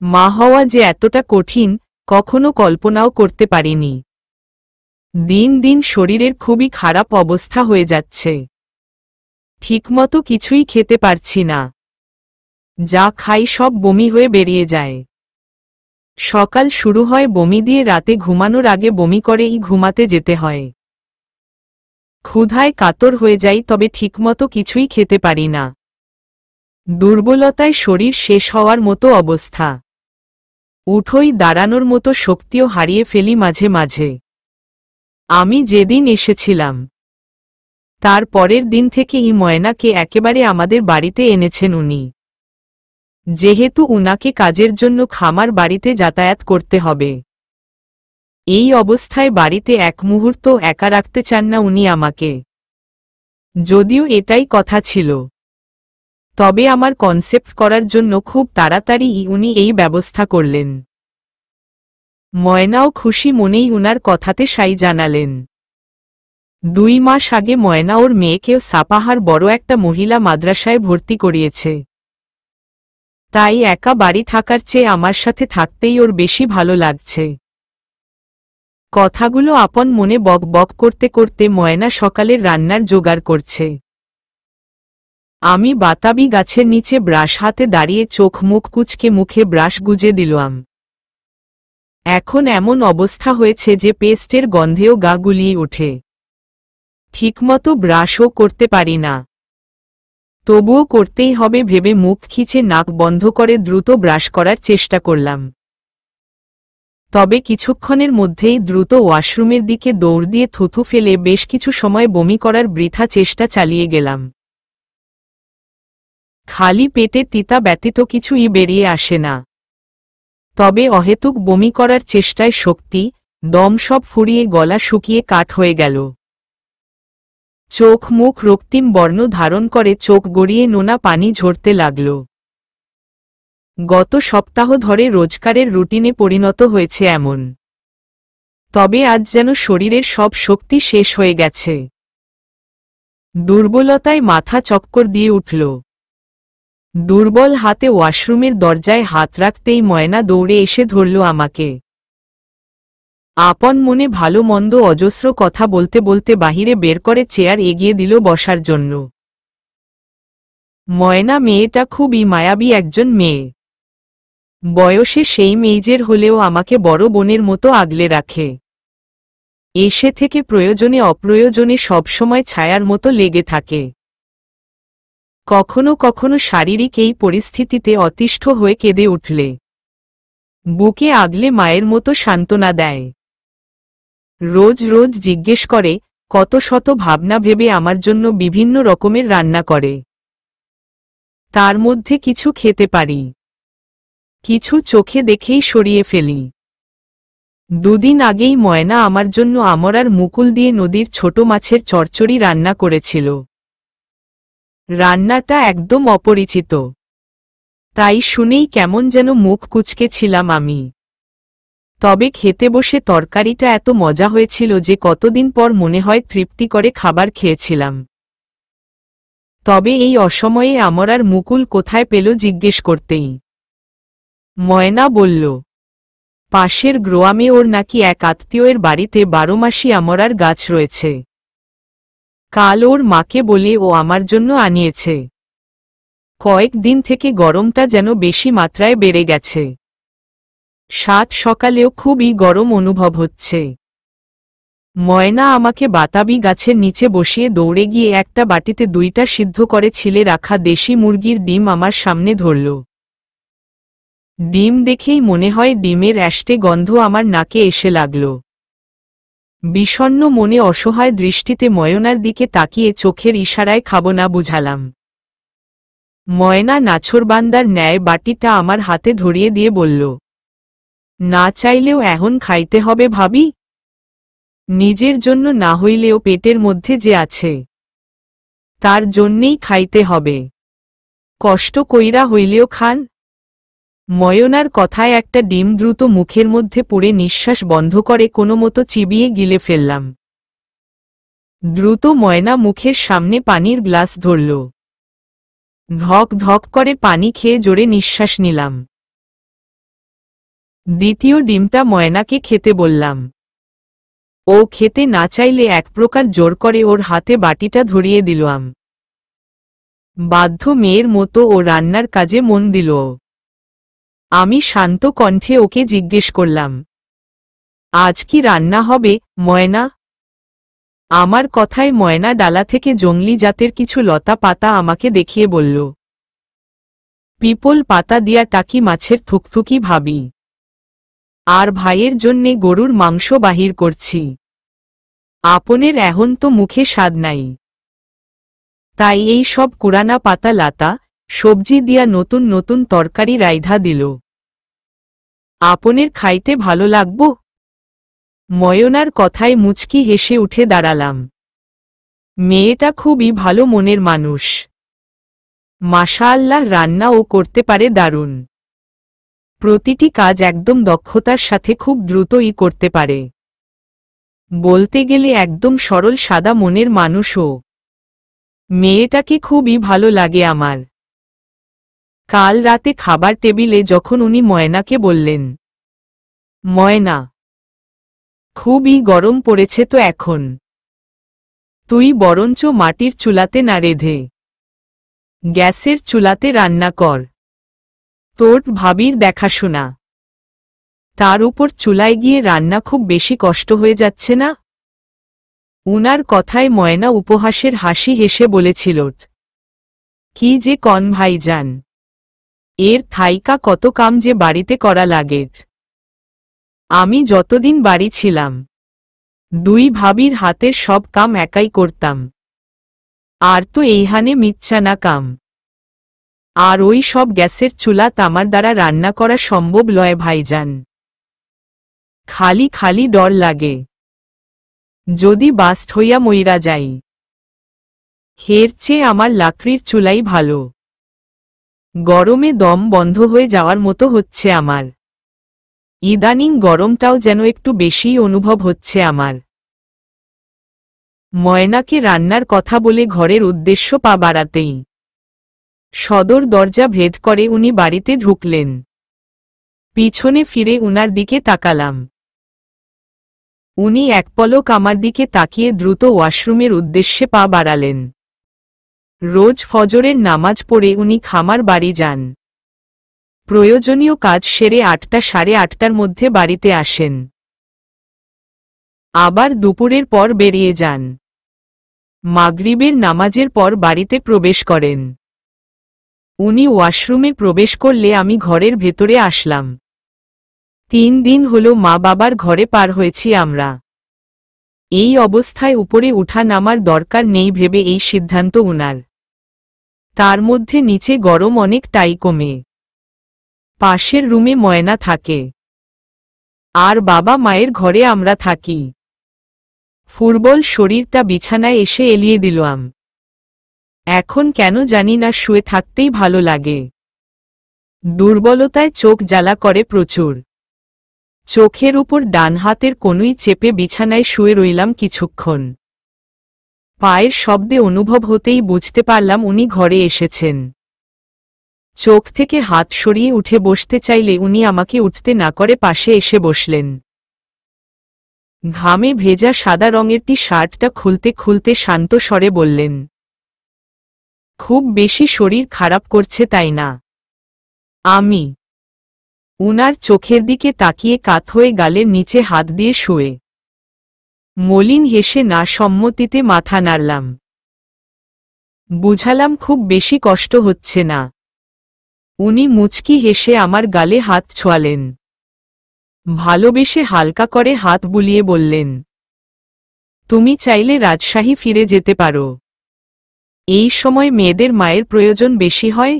মা হওয়া যে এতটা কঠিন কখনো কল্পনাও করতে পারিনি। দিন দিন শরীরের খুবই খারাপ অবস্থা হয়ে যাচ্ছে। ঠিকমতো কিছুই খেতে পারছি না। যা খাই সব বমি হয়ে বেরিয়ে যায়। সকাল শুরু হয় বমি দিয়ে, রাতে ঘুমানোর আগে বমি করেই ঘুমাতে যেতে হয়। ক্ষুধায় কাতর হয়ে যাই, তবে ঠিকমতো কিছুই খেতে পারি না। দুর্বলতায় শরীর শেষ হওয়ার মতো অবস্থা। উঠোই দাঁড়ানোর মতো শক্তিও হারিয়ে ফেলি মাঝে মাঝে। আমি যেদিন এসেছিলাম তার পরের দিন থেকেই ময়নাকে একেবারে আমাদের বাড়িতে এনেছেন উনি। যেহেতু উনাকে কাজের জন্য খামার বাড়িতে যাতায়াত করতে হবে, এই অবস্থায় বাড়িতে এক মুহূর্ত একা রাখতে চান না উনি আমাকে। যদিও এটাই কথা ছিল, তবে আমার কনসেপ্ট করার জন্য খুব তাড়াতাড়ি উনি এই ব্যবস্থা করলেন। ময়নাও খুশি মনেই উনার কথাতে সাই জানালেন। 2 মাস আগে ময়না ওর মেয়েকেও সাপাহার বড় একটা মহিলা মাদ্রাসায় ভর্তি করিয়েছে। তাই একা বাড়ি থাকার চেয়ে আমার সাথে থাকতেই ওর বেশি ভালো লাগছে। কথাগুলো আপন মনে বক বক করতে করতে ময়না সকালের রান্নার জোগাড় করছে। আমি বাতাবি গাছের নিচে ব্রাশ হাতে দাঁড়িয়ে চোখ মুখ কুঁচকে মুখে ব্রাশ গুজে দিলাম। এখন এমন অবস্থা হয়েছে যে পেস্টের গন্ধেও গা গুলিয়ে ওঠে। ঠিকমতো ব্রাশও করতে পারি না। তবুও করতেই হবে ভেবে মুখ খিচে নাক বন্ধ করে দ্রুত ব্রাশ করার চেষ্টা করলাম। তবে কিছুক্ষণের মধ্যেই দ্রুত ওয়াশরুমের দিকে দৌড় দিয়ে থুথু ফেলে বেশ কিছু সময় বমি করার বৃথা চেষ্টা চালিয়ে গেলাম। খালি পেটে তিতা ব্যতীত কিছুই বেরিয়ে আসে না। তবে অহেতুক বমি করার চেষ্টায় শক্তি, দম সব ফুরিয়ে গলা শুকিয়ে কাঠ হয়ে গেল। চোখ মুখ রক্তিম বর্ণ ধারণ করে, চোখ গড়িয়ে নোনা পানি ঝরতে লাগল। গত সপ্তাহ ধরে রোজকারের রুটিনে পরিণত হয়েছে এমন। তবে আজ যেন শরীরের সব শক্তি শেষ হয়ে গেছে। দুর্বলতায় মাথা চক্কর দিয়ে উঠল। দুর্বল হাতে ওয়াশরুমের দরজায় হাত রাখতেই ময়না দৌড়ে এসে ধরল আমাকে। আপন মনে ভালো মন্দ অজস্র কথা বলতে বলতে বাহিরে বের করে চেয়ার এগিয়ে দিল বসার জন্য। ময়না মেয়েটা খুবই মায়াবী একজন মেয়ে। বয়সে সেই মেয়েজের হলেও আমাকে বড় বোনের মতো আগলে রাখে। এসে থেকে প্রয়োজনে অপ্রয়োজনে সবসময় ছায়ার মতো লেগে থাকে। কখনো কখনো শারীরিক এই পরিস্থিতিতে অতিষ্ঠ হয়ে কেঁদে উঠলে বুকে আগলে মায়ের মতো সান্ত্বনা দেয়। রোজ রোজ জিজ্ঞেস করে, কত শত ভাবনা ভেবে আমার জন্য বিভিন্ন রকমের রান্না করে। তার মধ্যে কিছু খেতে পারি, কিছু চোখে দেখেই সরিয়ে ফেলি। 2 দিন আগেই ময়না আমার জন্য আমরার মুকুল দিয়ে নদীর ছোট মাছের চচ্চড়ি রান্না করেছিল। রান্নাটা একদম অপরিচিত, তাই শুনেই কেমন যেন মুখ কুঁচকে ছিলাম আমি। তবে খেতে বসে তরকারিটা এত মজা হয়েছিল যে কতদিন পর মনে হয় তৃপ্তি করে খাবার খেয়েছিলাম। তবে এই অসময়ে আমরার মুকুল কোথায় পেল জিজ্ঞেস করতেই ময়না বলল, পাশের গ্রামে ওর নাকি এক আত্মীয়ের বাড়িতে 12 মাসই আমরার গাছ রয়েছে। কাল ওর মাকে বলে ও আমার জন্য আনিয়েছে। কয়েকদিন থেকে গরমটা যেন বেশি মাত্রায় বেড়ে গেছে। 7 সকালেও খুবই গরম অনুভব হচ্ছে। ময়না আমাকে বাতাবি গাছের নিচে বসিয়ে দৌড়ে গিয়ে একটা বাটিতে 2টা সিদ্ধ করে ছিলে রাখা দেশি মুরগির ডিম আমার সামনে ধরল। ডিম দেখেই মনে হয় ডিমের অ্যাস্টে গন্ধ আমার নাকে এসে লাগল। বিষণ্ণ মনে অসহায় দৃষ্টিতে ময়নার দিকে তাকিয়ে চোখের ইশারায় খাবো না বুঝালাম। ময়না নাছোড়বান্দার ন্যায় বাটিটা আমার হাতে ধরিয়ে দিয়ে বলল, না চাইলেও এখন খাইতে হবে ভাবি। নিজের জন্য না হইলেও পেটের মধ্যে যে আছে তার জন্যেই খাইতে হবে। কষ্ট কইরা হইলেও খান। ময়নার কথায় একটা ডিম দ্রুত মুখের মধ্যে পুড়ে নিঃশ্বাস বন্ধ করে কোনোমতো চিবিয়ে গিলে ফেললাম। দ্রুত ময়না মুখের সামনে পানির গ্লাস ধরল। ঢক ঢক করে পানি খেয়ে জোরে নিঃশ্বাস নিলাম। দ্বিতীয় ডিমটা ময়নাকে খেতে বললাম। ও খেতে না চাইলে এক প্রকার জোর করে ওর হাতে বাটিটা ধরিয়ে দিলাম। বাধ্য মেয়ের মতো ও রান্নার কাজে মন দিল। আমি শান্ত কণ্ঠে ওকে জিজ্ঞেস করলাম, আজ কি রান্না হবে ময়না? আমার কথায় ময়না ডালা থেকে জংলি জাতের কিছু লতা পাতা আমাকে দেখিয়ে বলল, পিপল পাতা দিয়া টাকি মাছের থুকথুকি ভাবি। আর ভাইয়ের জন্যে গরুর মাংস বাহির করছি। আপনের এখন তো মুখে স্বাদ নাই, তাই এই সব কুরানা পাতা লাতা সবজি দিয়া নতুন নতুন তরকারি রাইধা দিল। আপনের খাইতে ভালো লাগবো? ময়নার কথায় মুচকি হেসে উঠে দাঁড়ালাম। মেয়েটা খুবই ভালো মনের মানুষ। মাশাআল্লাহ, রান্নাও করতে পারে দারুণ। প্রতিটি কাজ একদম দক্ষতার সাথে খুব দ্রুতই করতে পারে। বলতে গেলে একদম সরল সাদা মনের মানুষও। মেয়েটাকে খুবই ভালো লাগে আমার। কাল রাতে খাবার টেবিলে যখন উনি ময়নাকে বললেন, ময়না, খুবই গরম পড়েছে তো এখন, তুই বরঞ্চ মাটির চুলাতে না রেঁধে গ্যাসের চুলাতে রান্না কর, তোর ভাবির দেখাশোনা। তার উপর চুলায় গিয়ে রান্না খুব বেশি কষ্ট হয়ে যাচ্ছে না? উনার কথায় ময়না উপহাসের হাসি হেসে বলেছিল, কি যে কন ভাইজান, এর থাইকা কত কাম যে বাড়িতে করা লাগে। আমি যতদিন বাড়ি ছিলাম দুই ভাবির হাতের সব কাম একাই করতাম। আর তো এইখানে মিচ্ছা না কাম। আর ওই সব গ্যাসের চুলা তামার দ্বারা রান্না করা সম্ভব লয় ভাইজান। খালি খালি ডর লাগে, যদি বাস্ট হইয়া মইরা যাই। হের চেয়ে আমার লাকড়ির চুলাই ভালো। গরমে দম বন্ধ হয়ে যাওয়ার মতো হচ্ছে আমার। ইদানিং গরমটাও যেন একটু বেশিই অনুভব হচ্ছে আমার। ময়নাকে রান্নার কথা বলে ঘরের উদ্দেশ্য পা বাড়াতেই সদর দরজা ভেদ করে উনি বাড়িতে ঢুকলেন। পিছনে ফিরে উনার দিকে তাকালাম। উনি এক পলক আমার দিকে তাকিয়ে দ্রুত ওয়াশরুমের উদ্দেশ্যে পা বাড়ালেন। রোজ ফজরের নামাজ পড়ে উনি খামার বাড়ি যান। প্রয়োজনীয় কাজ সেরে ৮টা সাড়ে ৮টার মধ্যে বাড়িতে আসেন। আবার দুপুরের পর বেরিয়ে যান। মাগরিবের নামাজের পর বাড়িতে প্রবেশ করেন। উনি ওয়াশরুমে প্রবেশ করলে আমি ঘরের ভেতরে আসলাম। ৩ দিন হলো মা বাবার ঘরে পার হয়েছি আমরা। এই অবস্থায় উপরে উঠা নামার দরকার নেই ভেবে এই সিদ্ধান্ত উনার। তার মধ্যে নিচে গরম অনেকটাই কমে। পাশের রুমে ময়না থাকে, আর বাবা মায়ের ঘরে আমরা থাকি। ফুরবল শরীরটা বিছানায় এসে এলিয়ে দিলাম। এখন কেন জানি না শুয়ে থাকতেই ভালো লাগে। দুর্বলতায় চোখ জ্বালা করে প্রচুর। চোখের উপর ডান হাতের কনুই চেপে বিছানায় শুয়ে রইলাম কিছুক্ষণ। পায়ের শব্দে অনুভব হতেই বুঝতে পারলাম উনি ঘরে এসেছেন। চোখ থেকে হাত সরিয়ে উঠে বসতে চাইলে উনি আমাকে উঠতে না করে পাশে এসে বসলেন। ঘামে ভেজা সাদা রঙের টি শার্টটা খুলতে খুলতে শান্ত স্বরে বললেন, খুব বেশি শরীর খারাপ করছে তাই না? আমি উনার চোখের দিকে তাকিয়ে কাত হয়ে গালের নিচে হাত দিয়ে শুয়ে মলিন হেসে না সম্মতিতে মাথা নাড়লাম। বুঝালাম খুব বেশি কষ্ট হচ্ছে না। উনি মুচকি হেসে আমার গালে হাত ছোঁয়ালেন। ভালোবেসে হালকা করে হাত বুলিয়ে বললেন, তুমি চাইলে রাজশাহী ফিরে যেতে পারো। এই সময় মেয়েদের মায়ের প্রয়োজন বেশি হয়।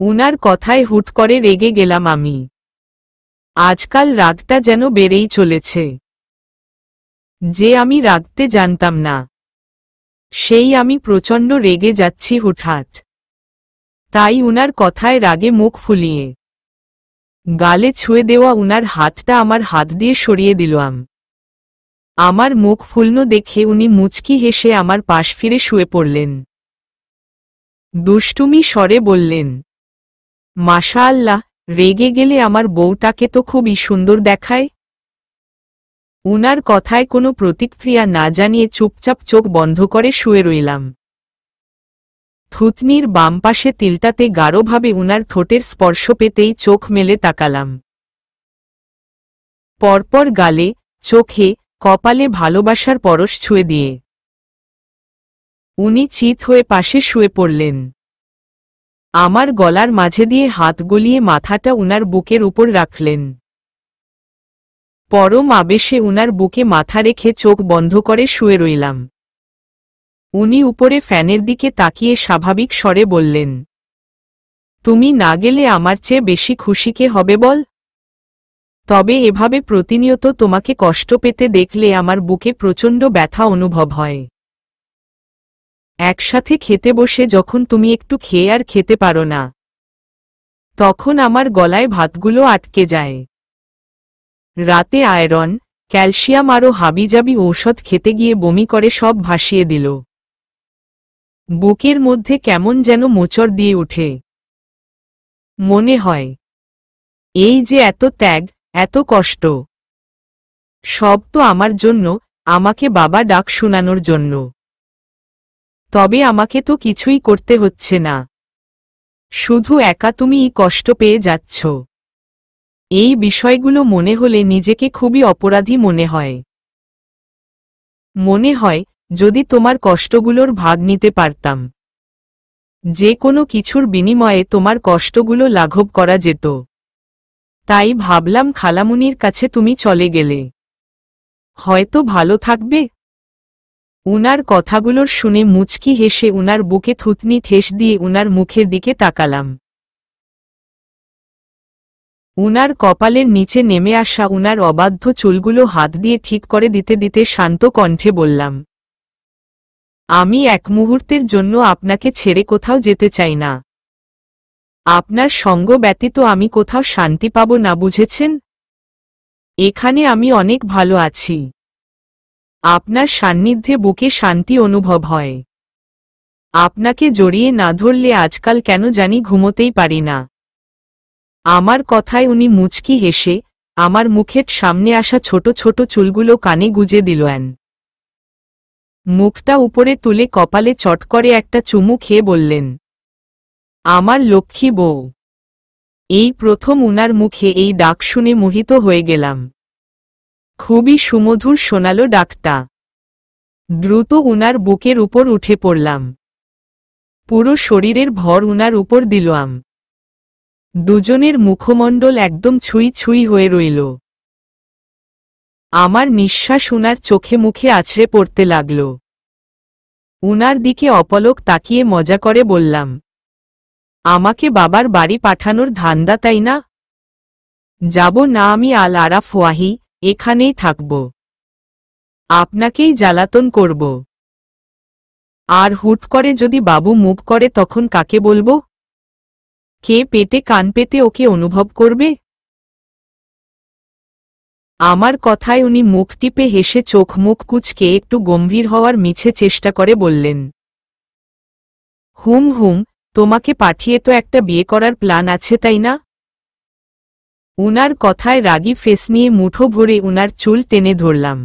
উনার কথায় হুট করে রেগে গেলাম আমি। আজকাল রাগটা যেন বেড়েই চলেছে। যে আমি রাগতে জানতাম না, সেই আমি প্রচণ্ড রেগে যাচ্ছি হুটহাট। তাই উনার কথায় রাগে মুখ ফুলিয়ে গালে ছুঁয়ে দেওয়া উনার হাতটা আমার হাত দিয়ে সরিয়ে দিলাম। আমার মুখ ফুলনো দেখে উনি মুচকি হেসে আমার পাশ ফিরে শুয়ে পড়লেন। দুষ্টুমি স্বরে বললেন, মাশাআল্লাহ, রেগে গেলে আমার বউটাকে তো খুবই সুন্দর দেখায়। উনার কথায় কোনো প্রতিক্রিয়া না জানিয়ে চুপচাপ চোখ বন্ধ করে শুয়ে রইলাম। থুতনির বাম পাশে তিলটাতে গাঢ়ভাবে উনার ঠোঁটের স্পর্শ পেতেই চোখ মেলে তাকালাম। পরপর গালে, চোখে, কপালে ভালোবাসার পরশ ছুঁয়ে দিয়ে উনি চিত হয়ে পাশে শুয়ে পড়লেন। আমার গলার মাঝে দিয়ে হাত গলিয়ে মাথাটা উনার বুকের উপর রাখলেন। পরম আবেশে উনার বুকে মাথা রেখে চোখ বন্ধ করে শুয়ে রইলাম। উনি উপরে ফ্যানের দিকে তাকিয়ে স্বাভাবিক স্বরে বললেন, তুমি না গেলে আমার চেয়ে বেশি খুশি কে হবে বল? তবে এভাবে প্রতিনিয়ত তোমাকে কষ্ট পেতে দেখলে আমার বুকে প্রচণ্ড ব্যথা অনুভব হয়। একসাথে খেতে বসে যখন তুমি একটু খেয়ে আর খেতে পারো না, তখন আমার গলায় ভাতগুলো আটকে যায়। রাতে আয়রন, ক্যালসিয়াম আরও হাবিজাবি ঔষধ খেতে গিয়ে বমি করে সব ভাসিয়ে দিল। বুকের মধ্যে কেমন যেন মোচড় দিয়ে ওঠে। মনে হয়, এই যে এত ত্যাগ, এত কষ্ট, সব তো আমার জন্য, আমাকে বাবা ডাক শোনানোর জন্য। তবে আমাকে তো কিছুই করতে হচ্ছে না, শুধু একা তুমিই কষ্ট পেয়ে যাচ্ছ। এই বিষয়গুলো মনে হলে নিজেকে খুবই অপরাধী মনে হয়। মনে হয়, যদি তোমার কষ্টগুলোর ভাগ নিতে পারতাম, যে কোনো কিছুর বিনিময়ে তোমার কষ্টগুলো লাঘব করা যেত। তাই ভাবলাম খালামুনির কাছে তুমি চলে গেলে হয়তো ভালো থাকবে। উনার কথাগুলোর শুনে মুচকি হেসে উনার বুকে থুতনি ঠেস দিয়ে উনার মুখের দিকে তাকালাম। উনার কপালের নিচে নেমে আসা উনার অবাধ্য চুলগুলো হাত দিয়ে ঠিক করে দিতে দিতে শান্ত কণ্ঠে বললাম, আমি এক মুহূর্তের জন্য আপনাকে ছেড়ে কোথাও যেতে চাই না। আপনার সঙ্গ ব্যতীত আমি কোথাও শান্তি পাব না, বুঝেছেন? এখানে আমি অনেক ভালো আছি। আপনার সান্নিধ্যে বুকে শান্তি অনুভব হয়। আপনাকে জড়িয়ে না ধরলে আজকাল কেন জানি ঘুমোতেই পারি না। আমার কথায় উনি মুচকি হেসে আমার মুখের সামনে আসা ছোট ছোট চুলগুলো কানে গুজে দিলেন। মুখটা উপরে তুলে কপালে চট করে একটা চুমু খেয়ে বললেন, আমার লক্ষ্মী বউ। এই প্রথম উনার মুখে এই ডাক শুনে মোহিত হয়ে গেলাম। খুবই সুমধুর শোনালো ডাকটা। দ্রুত উনার বুকের উপর উঠে পড়লাম। পুরো শরীরের ভর উনার উপর দিলাম। দুজনের মুখমণ্ডল একদম ছুঁই ছুঁই হয়ে রইল। আমার নিঃশ্বাস উনার চোখে মুখে আছড়ে পড়তে লাগল। উনার দিকে অপলক তাকিয়ে মজা করে বললাম, আমাকে বাবার বাড়ি পাঠানোর ধান্দা, তাই না? যাব না আমি আল আরাফ ওয়াহি, এখানেই থাকব। আপনাকেই জ্বালাতন করব। আর হুট করে যদি বাবু মুভ করে তখন কাকে বলবো? কে পেটে কান পেতে ওকে অনুভব করবে? আমার কথায় উনি মুখ টিপে হেসে চোখ মুখ কুঁচকে একটু গম্ভীর হওয়ার মিছে চেষ্টা করে বললেন, হুম হুম, তোমাকে পাঠিয়ে তো একটা বিয়ে করার প্ল্যান আছে, তাই না? উনার কথায় রাগী ফেস নিয়ে মুঠো ভরে উনার চুল টেনে ধরলাম।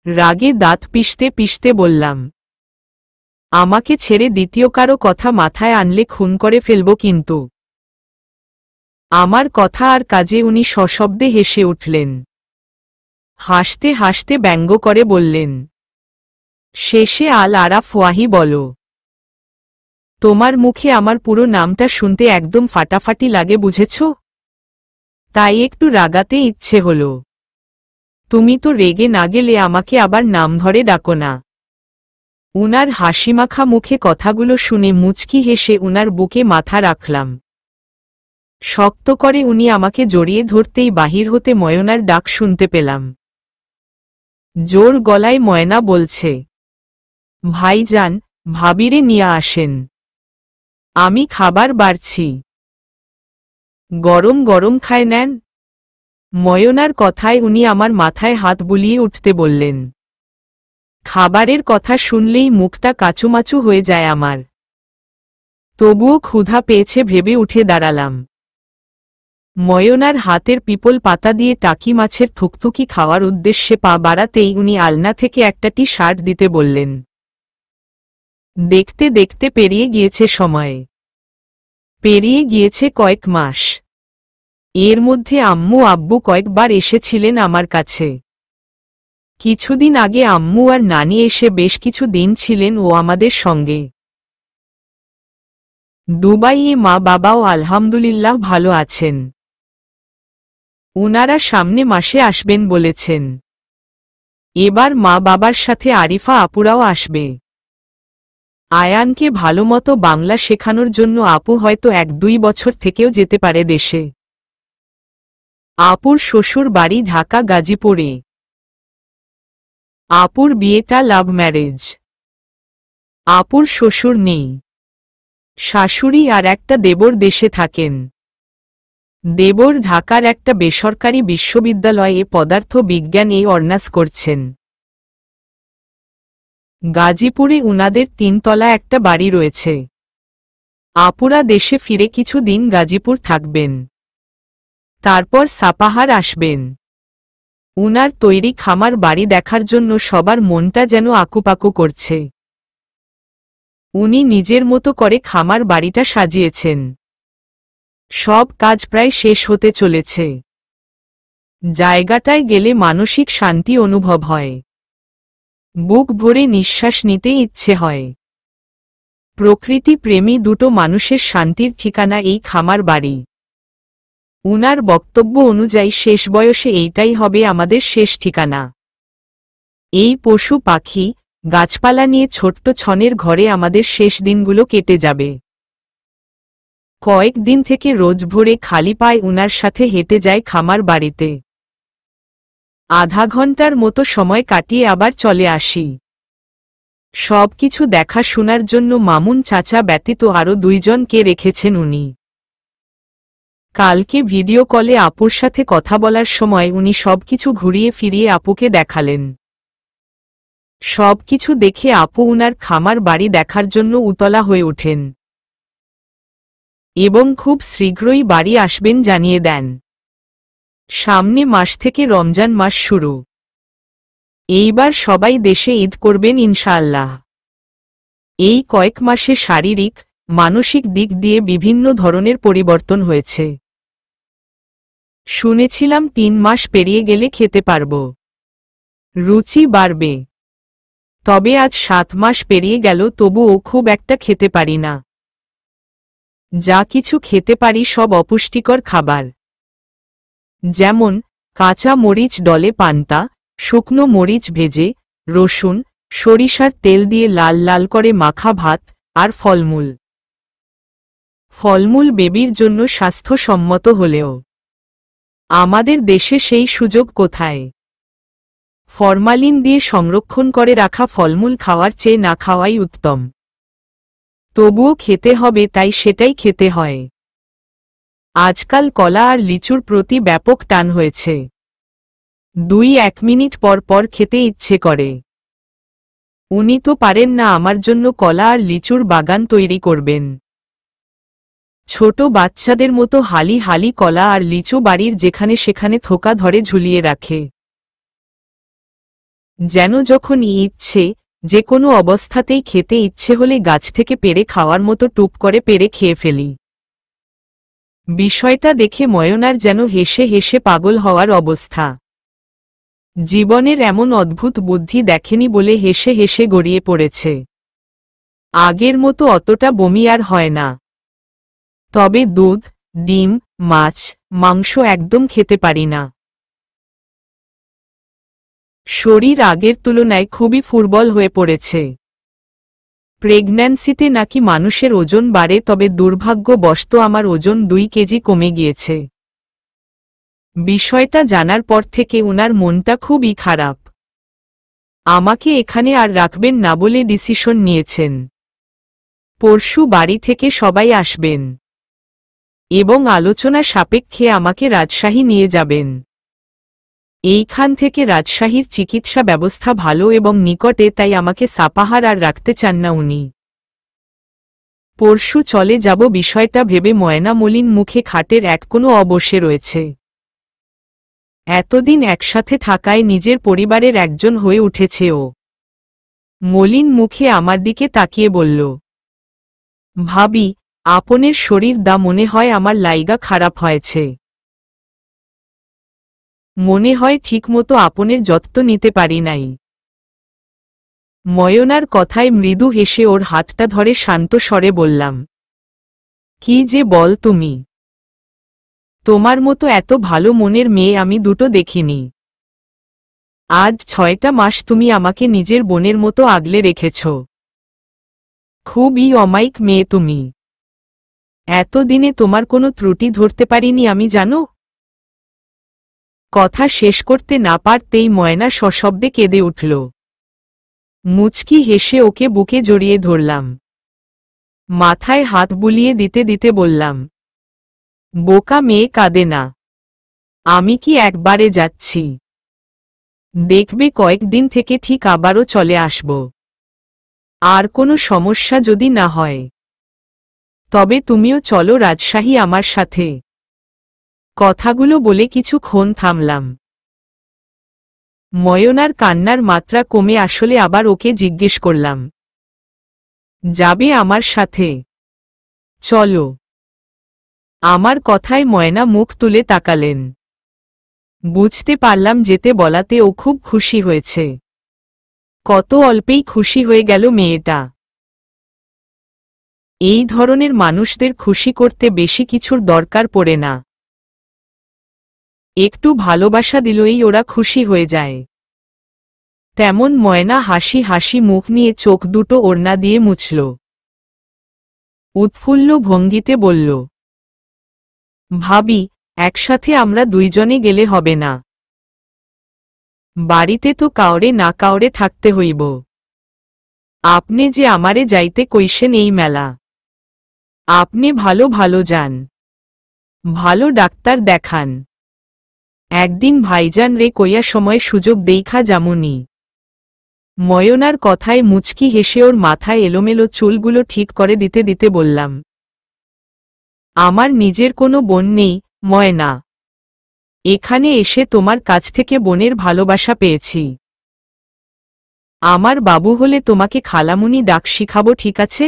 রাগে দাঁত পিষতে পিষতে বললাম, আমাকে ছেড়ে দ্বিতীয় কারো কথা মাথায় আনলে খুন করে ফেলব কিন্তু। আমার কথা আর কাজে উনি সশব্দে হেসে উঠলেন। হাসতে হাসতে ব্যঙ্গ করে বললেন, শেষে আল আরাফ ওয়াহি বলো। তোমার মুখে আমার পুরো নামটা শুনতে একদম ফাটাফাটি লাগে, বুঝেছ? তাই একটু রাগাতে ইচ্ছে হল। তুমি তো রেগে না গেলে আমাকে আবার নাম ধরে ডাকো না। উনার হাসিমাখা মুখে কথাগুলো শুনে মুচকি হেসে উনার বুকে মাথা রাখলাম। শক্ত করে উনি আমাকে জড়িয়ে ধরতেই বাহির হতে ময়নার ডাক শুনতে পেলাম। জোর গলায় ময়না বলছে, ভাইজান, ভাবিরে নিয়ে আসেন, আমি খাবার বাড়ছি, গরম গরম খায় নেন। ময়নার কথায় উনি আমার মাথায় হাত বুলিয়ে উঠতে বললেন। খাবারের কথা শুনলেই মুখটা কাচুমাচু হয়ে যায় আমার। তবুও ক্ষুধা পেয়েছে ভেবে উঠে দাঁড়ালাম। ময়নার হাতের পিপল পাতা দিয়ে টাকি মাছের থুকথুকি খাওয়ার উদ্দেশ্যে পা বাড়াতেই উনি আলনা থেকে একটা টি শার্ট দিতে বললেন। দেখতে দেখতে পেরিয়ে গিয়েছে সময়। পেরিয়ে গিয়েছে কয়েক মাস। এর মধ্যে আম্মু আব্বু কয়েকবার এসেছিলেন আমার কাছে। কিছুদিন আগে আম্মু আর নানি এসে বেশ কিছু দিন ছিলেন ও আমাদের সঙ্গে। দুবাইয়ে মা বাবাও আলহামদুলিল্লাহ ভালো আছেন। উনারা সামনে মাসে আসবেন বলেছেন। এবার মা বাবার সাথে আরিফা আপুরাও আসবে। আয়ানকে ভালোমতো বাংলা শেখানোর জন্য আপু হয়তো 1-2 বছর থেকেও যেতে পারে দেশে। আপুর শ্বশুর বাড়ি ঢাকা গাজীপুরে। আপুর বিয়েটা লাভ ম্যারেজ। আপুর শ্বশুর নেই, শাশুড়ি আর একটা দেবর দেশে থাকেন। দেবর ঢাকার একটা বেসরকারি বিশ্ববিদ্যালয়ে পদার্থ বিজ্ঞানে অনার্স করছেন। গাজীপুরে উনাদের 3 তলা একটা বাড়ি রয়েছে। আপুরা দেশে ফিরে কিছু দিন গাজীপুর থাকবেন, তারপর সাপাহার আসবেন। উনার তৈরি খামার বাড়ি দেখার জন্য সবার মনটা যেন আকুপাকু করছে। উনি নিজের মতো করে খামার বাড়িটা সাজিয়েছেন। সব কাজ প্রায় শেষ হতে চলেছে। জায়গাটায় গেলে মানসিক শান্তি অনুভব হয়। বুক ভরে নিঃশ্বাস নিতে ইচ্ছে হয়। প্রকৃতি প্রেমী দুটো মানুষের শান্তির ঠিকানা এই খামার বাড়ি। উনার বক্তব্য অনুযায়ী শেষ বয়সে এইটাই হবে আমাদের শেষ ঠিকানা। এই পশু পাখি গাছপালা নিয়ে ছোট্ট ছনের ঘরে আমাদের শেষ দিনগুলো কেটে যাবে। কয়েকদিন থেকে রোজ ভোরে খালি পায়ে উনার সাথে হেঁটে যায় খামার বাড়িতে। আধা ঘন্টার মতো সময় কাটিয়ে আবার চলে আসি। সবকিছু দেখাশোনার জন্য মামুন চাচা ব্যতীত আরও 2 জনকে রেখেছেন উনি। কালকে ভিডিও কলে আপুর সাথে কথা বলার সময় উনি সবকিছু ঘুরিয়ে ফিরিয়ে আপুকে দেখালেন। সবকিছু দেখে আপু উনার খামার বাড়ি দেখার জন্য উতলা হয়ে ওঠেন এবং খুব শীঘ্রই বাড়ি আসবেন জানিয়ে দেন। সামনে মাস থেকে রমজান মাস শুরু। এইবার সবাই দেশে ঈদ করবেন ইনশাআল্লাহ। এই কয়েক মাসে শারীরিক মানসিক দিক দিয়ে বিভিন্ন ধরনের পরিবর্তন হয়েছে। শুনেছিলাম 3 মাস পেরিয়ে গেলে খেতে পারব, রুচি বাড়বে। তবে আজ 7 মাস পেরিয়ে গেল, তবুও খুব একটা খেতে পারি না। যা কিছু খেতে পারি সব অপুষ্টিকর খাবার, যেমন কাঁচা মরিচ ডলে পান্তা, শুকনো মরিচ ভেজে, রসুন সরিষার তেল দিয়ে লাল লাল করে মাখা ভাত, আর ফলমূল। ফলমূল বেবির জন্য স্বাস্থ্যসম্মত হলেও আমাদের দেশে সেই সুযোগ কোথায়? ফরমালিন দিয়ে সংরক্ষণ করে রাখা ফলমূল খাওয়ার চেয়ে না খাওয়াই উত্তম। তবুও খেতে হবে, তাই সেটাই খেতে হয়। আজকাল কলা আর লিচুর প্রতি ব্যাপক টান হয়েছে। 2-1 মিনিট পর পর খেতে ইচ্ছে করে। উনি তো পারেন না আমার জন্য কলা আর লিচুর বাগান তৈরি করবেন। ছোট বাচ্চাদের মতো হালি হালি কলা আর লিচু বাড়ির যেখানে সেখানে থোকা ধরে ঝুলিয়ে রাখে, যেন যখন ইচ্ছে যে কোনো অবস্থাতেই খেতে ইচ্ছে হলে গাছ থেকে পেড়ে খাওয়ার মতো টুপ করে পেড়ে খেয়ে ফেলি। বিষয়টা দেখে ময়নার যেন হেসে হেসে পাগল হওয়ার অবস্থা। জীবনের এমন অদ্ভুত বুদ্ধি দেখেনি বলে হেসে হেসে গড়িয়ে পড়েছে। আগের মতো অতটা বমি আর হয় না। তবে দুধ, ডিম, মাছ, মাংস একদম খেতে পারি না। শরীর আগের তুলনায় খুবই দুর্বল হয়ে পড়েছে। প্রেগন্যান্সিতে নাকি মানুষের ওজন বাড়ে, তবে দুর্ভাগ্যবশত আমার ওজন 2 কেজি কমে গিয়েছে। বিষয়টা জানার পর থেকে উনার মনটা খুবই খারাপ। আমাকে এখানে আর রাখবেন না বলে ডিসিশন নিয়েছেন। পরশু বাড়ি থেকে সবাই আসবেন এবং আলোচনা সাপেক্ষে আমাকে রাজশাহী নিয়ে যাবেন। এইখান থেকে রাজশাহীর চিকিৎসা ব্যবস্থা ভালো এবং নিকটে, তাই আমাকে সাপাহার আর রাখতে চান না উনি। পরশু চলে যাব বিষয়টা ভেবে ময়না মলিন মুখে খাটের এক কোণে বসে রয়েছে। এতদিন একসাথে থাকায় নিজের পরিবারের একজন হয়ে উঠেছে ও। মলিন মুখে আমার দিকে তাকিয়ে বলল, ভাবি, আপনের শরীর দা মনে হয় আমার লাইগা খারাপ হয়েছে। মনে হয় ঠিকমতো আপনের যত্ন নিতে পারি নাই। ময়নার কথায় মৃদু হেসে ওর হাতটা ধরে শান্ত স্বরে বললাম, কি যে বল তুমি, তোমার মতো এত ভালো মনের মেয়ে আমি দুটো দেখিনি। আজ 6টা মাস তুমি আমাকে নিজের বোনের মতো আগলে রেখেছ। খুবই অমায়িক মেয়ে তুমি। এতদিনে তোমার কোনো ত্রুটি ধরতে পারিনি আমি জানো। কথা শেষ করতে না পারতেই ময়না সশব্দে কেঁদে উঠল। মুচকি হেসে ওকে বুকে জড়িয়ে ধরলাম। মাথায় হাত বুলিয়ে দিতে দিতে বললাম, বোকা মেয়ে কাঁদে না। আমি কি একবারে যাচ্ছি, দেখবে কয়েকদিন থেকে ঠিক আবারও চলে আসব। আর কোনো সমস্যা যদি না হয় তবে তুমিও চলো রাজশাহী আমার সাথে। কথাগুলো বলে কিছুক্ষণ থামলাম। ময়নার কান্নার মাত্রা কমে আসলে আবার ওকে জিজ্ঞেস করলাম, যাবে আমার সাথে? চলো। আমার কথায় ময়না মুখ তুলে তাকালেন। বুঝতে পারলাম যেতে বলাতে ও খুব খুশি হয়েছে। কত অল্পেই খুশি হয়ে গেল মেয়েটা। এই ধরনের মানুষদের খুশি করতে বেশি কিছুর দরকার পড়ে না। একটু ভালোবাসা দিলেই ওরা খুশি হয়ে যায়। তেমন ময়না হাসি হাসি মুখ নিয়ে চোখ দুটো ওড়না দিয়ে মুছল। উৎফুল্ল ভঙ্গিতে বলল, ভাবি, একসাথে আমরা দুইজনে গেলে হবে না। বাড়িতে তো কাউরে না কাউরে থাকতে হইব। আপনি যে আমারে যাইতে কইছেন এই মেলা, আপনি ভালো ভালো যান, ভালো ডাক্তার দেখান। একদিন ভাইজান রে কইয়া সময় সুযোগ দেইখা যামুনি। ময়নার কথায় মুচকি হেসে ওর মাথায় এলোমেলো চুলগুলো ঠিক করে দিতে দিতে বললাম, আমার নিজের কোনো বোন নেই ময়না। এখানে এসে তোমার কাছ থেকে বোনের ভালোবাসা পেয়েছি। আমার বাবু হলে তোমাকে খালামুনি ডাক শিখাবো, ঠিক আছে?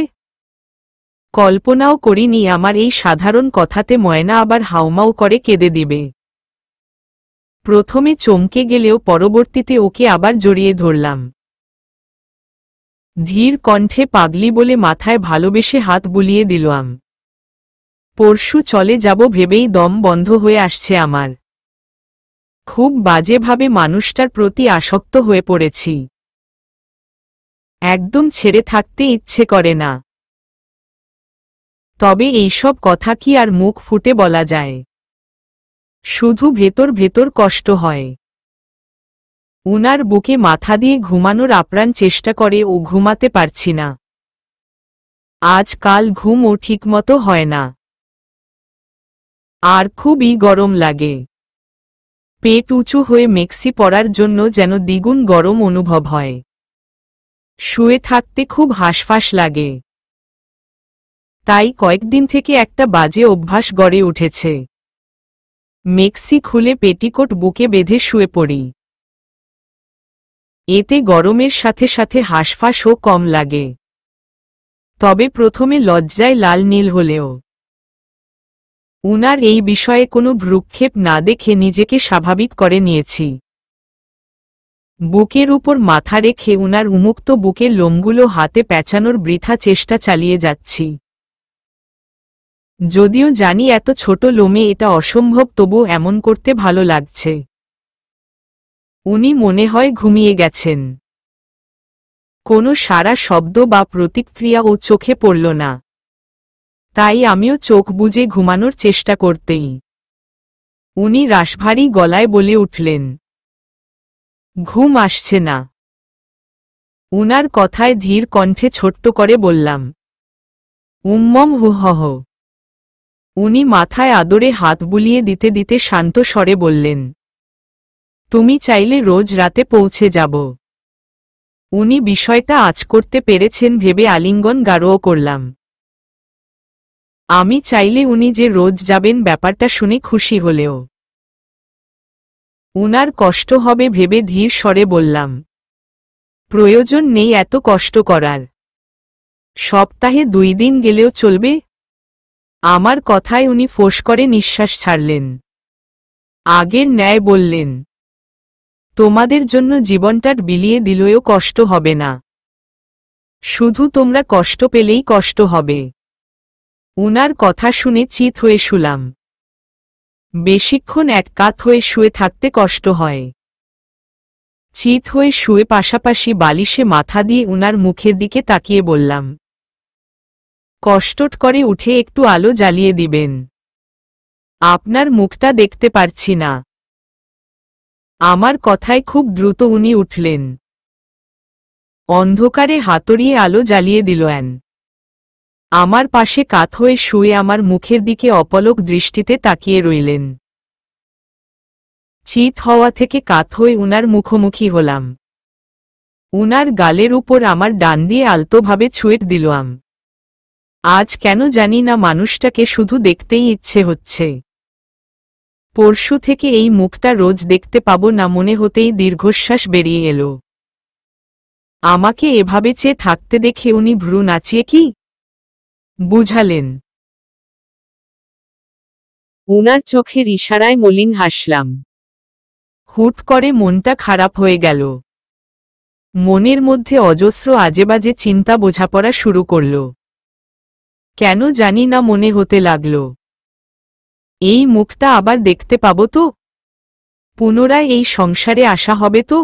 কল্পনাও করিনি আমার এই সাধারণ কথাতে ময়না আবার হাউমাউ করে কেঁদে দিবে। প্রথমে চমকে গেলেও পরবর্তীতে ওকে আবার জড়িয়ে ধরলাম। ধীর কণ্ঠে পাগলি বলে মাথায় ভালোবেসে হাত বুলিয়ে দিলাম। পরশু চলে যাব ভেবেই দম বন্ধ হয়ে আসছে আমার। খুব বাজেভাবে মানুষটার প্রতি আসক্ত হয়ে পড়েছি। একদম ছেড়ে থাকতে ইচ্ছে করে না। তবে এইসব কথা কি আর মুখ ফুটে বলা যায়? শুধু ভেতর ভেতর কষ্ট হয়। উনার বুকে মাথা দিয়ে ঘুমানোর আপ্রাণ চেষ্টা করে ও ঘুমাতে পারছি না। আজকাল ঘুমও ঠিকমতো হয় না। আর খুবই গরম লাগে। পেট উঁচু হয়ে মেক্সি পরার জন্য যেন দ্বিগুণ গরম অনুভব হয়। শুয়ে থাকতে খুব হাঁসফাঁস লাগে। তাই কয়েকদিন থেকে একটা বাজে অভ্যাস গড়ে উঠেছে। মেক্সি খুলে পেটিকোট বুকে বেঁধে শুয়ে পড়ি। এতে গরমের সাথে সাথে হাঁসফাঁসও কম লাগে। তবে প্রথমে লজ্জায় লাল নীল হলেও উনার এই বিষয়ে কোনো ভ্রুক্ষেপ না দেখে নিজেকে স্বাভাবিক করে নিয়েছি। বুকের উপর মাথা রেখে উনার উন্মুক্ত বুকের লোমগুলো হাতে পেঁচানোর বৃথা চেষ্টা চালিয়ে যাচ্ছি। যদিও জানি এত ছোট লোমে এটা অসম্ভব, তবু এমন করতে ভালো লাগছে। উনি মনে হয় ঘুমিয়ে গেছেন। কোনো সারা শব্দ বা প্রতিক্রিয়া ও চোখে পড়ল না। তাই আমিও চোখ বুজে ঘুমানোর চেষ্টা করতেই উনি রাশভারী গলায় বলে উঠলেন, ঘুম আসছে না। উনার কথায় ধীর কণ্ঠে ছোট্ট করে বললাম, উম্মম হুহহ। উনি মাথায় আদরে হাত বুলিয়ে দিতে দিতে শান্ত স্বরে বললেন, তুমি চাইলে রোজ রাতে পৌঁছে যাব। উনি বিষয়টা আঁচ করতে পেরেছেন ভেবে আলিঙ্গন গাঢ় করলাম। আমি চাইলে উনি যে রোজ যাবেন ব্যাপারটা শুনে খুশি হলেও উনার কষ্ট হবে ভেবে ধীর স্বরে বললাম, প্রয়োজন নেই এত কষ্ট করার। সপ্তাহে 2 দিন গেলেও চলবে। আমার কথায় উনি ফোঁস করে নিঃশ্বাস ছাড়লেন। আগের ন্যায় বললেন, তোমাদের জন্য জীবনটার বিলিয়ে দিলেও কষ্ট হবে না, শুধু তোমরা কষ্ট পেলেই কষ্ট হবে। উনার কথা শুনে চিত হয়ে শুলাম। বেশিক্ষণ এক কাত হয়ে শুয়ে থাকতে কষ্ট হয়। চিত হয়ে শুয়ে পাশাপাশি বালিশে মাথা দিয়ে উনার মুখের দিকে তাকিয়ে বললাম, কষ্টট করে উঠে একটু আলো জ্বালিয়ে দিবেন, আপনার মুখটা দেখতে পারছি না। আমার কথায় খুব দ্রুত উনি উঠলেন। অন্ধকারে হাতড়িয়ে আলো জ্বালিয়ে দিলেন। আমার পাশে কাত হয়ে শুয়ে আমার মুখের দিকে অপলক দৃষ্টিতে তাকিয়ে রইলেন। চিত হওয়া থেকে কাত হয়ে উনার মুখোমুখি হলাম। উনার গালের উপর আমার ডান দিয়ে আলতোভাবে ছুঁয়ে দিলাম। আজ কেন জানি না মানুষটাকে শুধু দেখতেই ইচ্ছে হচ্ছে। পরশু থেকে এই মুখটা রোজ দেখতে পাবো না মনে হতেই দীর্ঘশ্বাস বেরিয়ে এলো। আমাকে এভাবে চেয়ে থাকতে দেখে উনি ভ্রু নাচিয়ে কি বুঝালেন। উনার চোখের ইশারায় মলিন হাসলাম। হুট করে মনটা খারাপ হয়ে গেল। মনের মধ্যে অজস্র আজেবাজে চিন্তা বোঝাপড়া শুরু করল। কেন জানি না মনে হতে লাগল, এই মুখটা আবার দেখতে পাবো তো? পুনরায় এই সংসারে আসা হবে তো?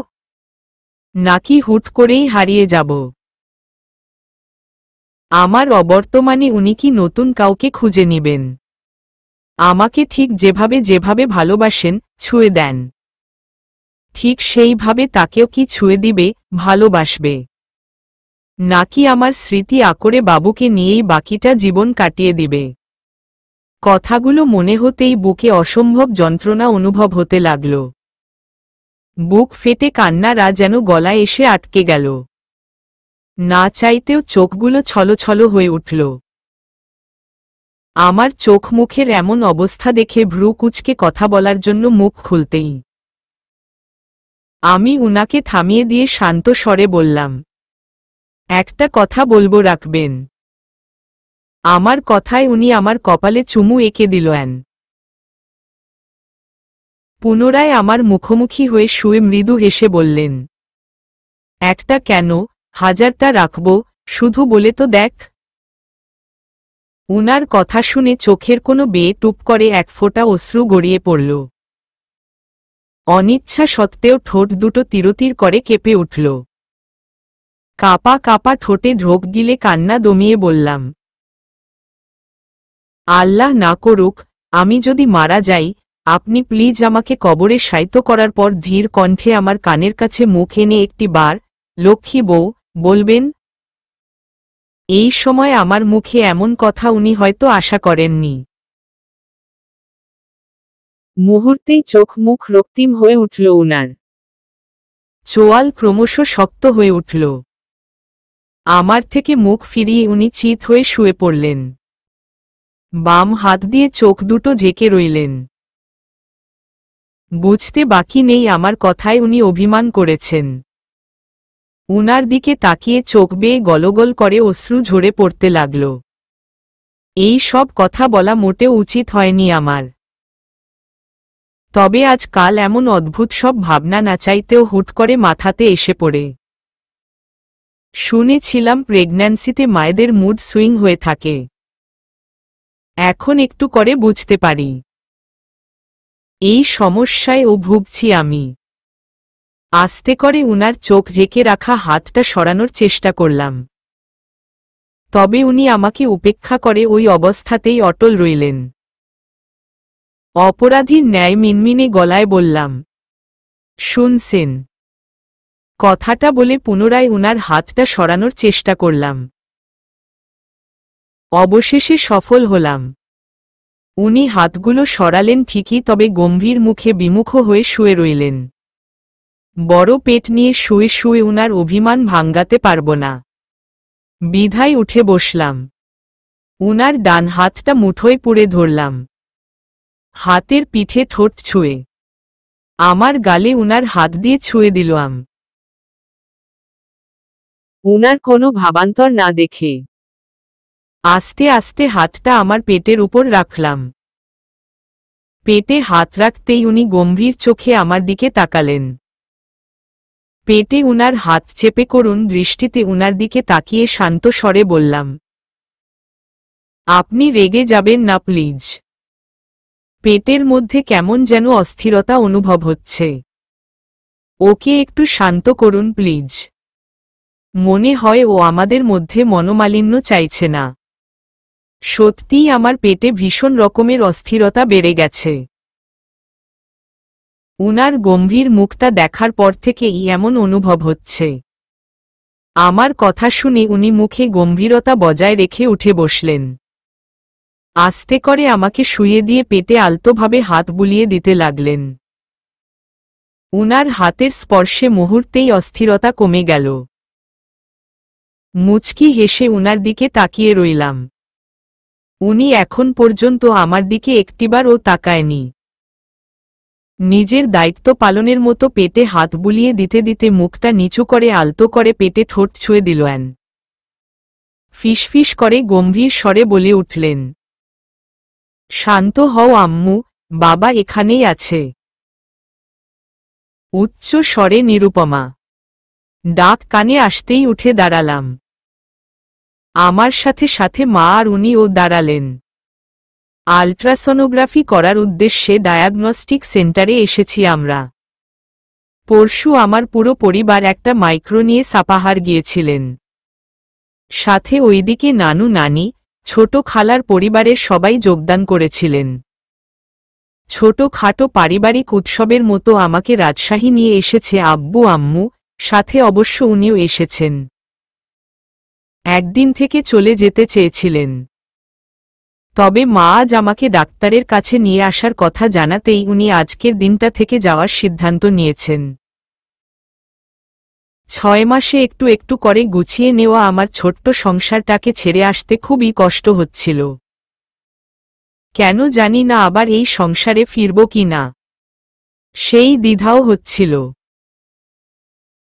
নাকি হুট করেই হারিয়ে যাব? আমার অবর্তমানে উনি কি নতুন কাউকে খুঁজে নিবেন? আমাকে ঠিক যেভাবে যেভাবে ভালোবাসেন, ছুঁয়ে দেন, ঠিক সেইভাবে তাকেও কি ছুঁয়ে দিবে, ভালোবাসবে? নাকি আমার স্মৃতি আকরে বাবুকে নিয়েই বাকিটা জীবন কাটিয়ে দিবে? কথাগুলো মনে হতেই বুকে অসম্ভব যন্ত্রণা অনুভব হতে লাগল। বুক ফেটে কান্নারা যেন গলায় এসে আটকে গেল। না চাইতেও চোখগুলো ছলছল হয়ে উঠল। আমার চোখ মুখের এমন অবস্থা দেখে ভ্রু কুঁচকে কথা বলার জন্য মুখ খুলতেই আমি উনাকে থামিয়ে দিয়ে শান্ত স্বরে বললাম, একটা কথা বলবো, রাখবেন? আমার কথায় উনি আমার কপালে চুমু এঁকে দিলেন। পুনরায় আমার মুখোমুখি হয়ে শুয়ে মৃদু হেসে বললেন, একটা কেন, 1000টা রাখব, শুধু বলে তো দেখ। উনার কথা শুনে চোখের কোনো বেয়ে টুপ করে এক ফোঁটা অশ্রু গড়িয়ে পড়ল। অনিচ্ছা সত্ত্বেও ঠোঁট দুটো তিরতির করে কেঁপে উঠল। কাপা কাপা ঠোঁটে ঢোক গিলে কান্না দমিয়ে বললাম, আল্লাহ না করুক, আমি যদি মারা যাই, আপনি প্লিজ আমাকে কবরে শায়িত করার পর ধীর কণ্ঠে আমার কানের কাছে মুখ এনে একটি বার, লক্ষ্মী বউ, বলবেন। এই সময় আমার মুখে এমন কথা উনি হয়তো আশা করেননি। মুহূর্তেই চোখ মুখ রক্তিম হয়ে উঠল উনার। চোয়াল ক্রমশ শক্ত হয়ে উঠল। আমার থেকে মুখ ফিরিয়ে উনি চিত হয়ে শুয়ে পড়লেন। বাম হাত দিয়ে চোখ দুটো ঢেকে রইলেন। বুঝতে বাকি নেই আমার কথায় উনি অভিমান করেছেন। উনার দিকে তাকিয়ে চোখ বেয়ে গলগল করে অশ্রু ঝরে পড়তে লাগল। এই সব কথা বলা মোটেও উচিত হয়নি আমার। তবে আজকাল এমন অদ্ভুত সব ভাবনা না চাইতেও হুট করে মাথাতে এসে পড়ে। শুনেছিলাম প্রেগন্যান্সিতে মায়েদের মুড সুইং হয়ে থাকে। এখন একটু করে বুঝতে পারি এই সমস্যায় ভুগছি আমি। আস্তে করে উনার চোখ ঢেকে রাখা হাতটা সরানোর চেষ্টা করলাম। তবে উনি আমাকে উপেক্ষা করে ওই অবস্থাতেই অটল রইলেন। অপরাধীর ন্যায় মিনমিনে গলায় বললাম, শুনছেন? কথাটা বলে পুনরায় উনার হাতটা সরানোর চেষ্টা করলাম। অবশেষে সফল হলাম। উনি হাতগুলো সরালেন ঠিকই, তবে গম্ভীর মুখে বিমুখ হয়ে শুয়ে রইলেন। বড় পেট নিয়ে শুয়ে শুয়ে উনার অভিমান ভাঙ্গাতে পারব না, বিধায় উঠে বসলাম। উনার ডান হাতটা মুঠোয় পুড়ে ধরলাম, হাতের পিঠে ঠোঁট ছুঁয়ে। আমার গালে উনার হাত দিয়ে ছুঁয়ে দিলাম, উনার কোনো ভাবান্তর না দেখে। আস্তে আস্তে হাতটা আমার পেটের উপর রাখলাম। পেটে হাত রাখতেই উনি গম্ভীর চোখে আমার দিকে তাকালেন। পেটে উনার হাত চেপে করুণ দৃষ্টিতে উনার দিকে তাকিয়ে শান্ত স্বরে বললাম, আপনি রেগে যাবেন না প্লিজ। পেটের মধ্যে কেমন যেন অস্থিরতা অনুভব হচ্ছে। ওকে একটু শান্ত করুন প্লিজ। মনে হয় ও আমাদের মধ্যে মনোমালিন্য চাইছে না। সত্যিই আমার পেটে ভীষণ রকমের অস্থিরতা বেড়ে গেছে। উনার গম্ভীর মুখটা দেখার পর থেকেই এমন অনুভব হচ্ছে। আমার কথা শুনে উনি মুখে গম্ভীরতা বজায় রেখে উঠে বসলেন। আস্তে করে আমাকে শুইয়ে দিয়ে পেটে আলতোভাবে হাত বুলিয়ে দিতে লাগলেন। উনার হাতের স্পর্শে মুহূর্তেই অস্থিরতা কমে গেল। মুচকি হেসে উনার দিকে তাকিয়ে রইলাম। উনি এখন পর্যন্ত আমার দিকে একটিবারও তাকায়নি। নিজের দায়িত্ব পালনের মতো পেটে হাত বুলিয়ে দিতে দিতে মুখটা নিচু করে আলতো করে পেটে ঠোঁট ছুঁয়ে দিলেন। ফিসফিস করে গম্ভীর স্বরে বলে উঠলেন, শান্ত হও আম্মু, বাবা এখানেই আছে। উচ্চ স্বরে নিরুপমা। ডাক কানে আসতেই উঠে দাঁড়ালাম। আমার সাথে সাথে মা আর উনিও দাঁড়ালেন। আল্ট্রাসোনোগ্রাফি করার উদ্দেশ্যে ডায়াগনস্টিক সেন্টারে এসেছি আমরা। পরশু আমার পুরো পরিবার একটা মাইক্রো নিয়ে সাপাহার গিয়েছিলেন। সাথে ওইদিকে নানু নানি, ছোট খালার পরিবারের সবাই যোগদান করেছিলেন। ছোটখাটো পারিবারিক উৎসবের মতো আমাকে রাজশাহী নিয়ে এসেছে আব্বু আম্মু, সাথে অবশ্য উনিও এসেছেন। একদিন থেকে চলে যেতে চেয়েছিলেন, তবে মা আজ আমাকে ডাক্তারের কাছে নিয়ে আসার কথা জানাতেই উনি আজকের দিনটা থেকে যাওয়ার সিদ্ধান্ত নিয়েছেন। 6 মাসে একটু একটু করে গুছিয়ে নেওয়া আমার ছোট্ট সংসারটাকে ছেড়ে আসতে খুবই কষ্ট হচ্ছিল। কেন জানি না আবার এই সংসারে ফিরব কি না, সেই দ্বিধাও হচ্ছিল।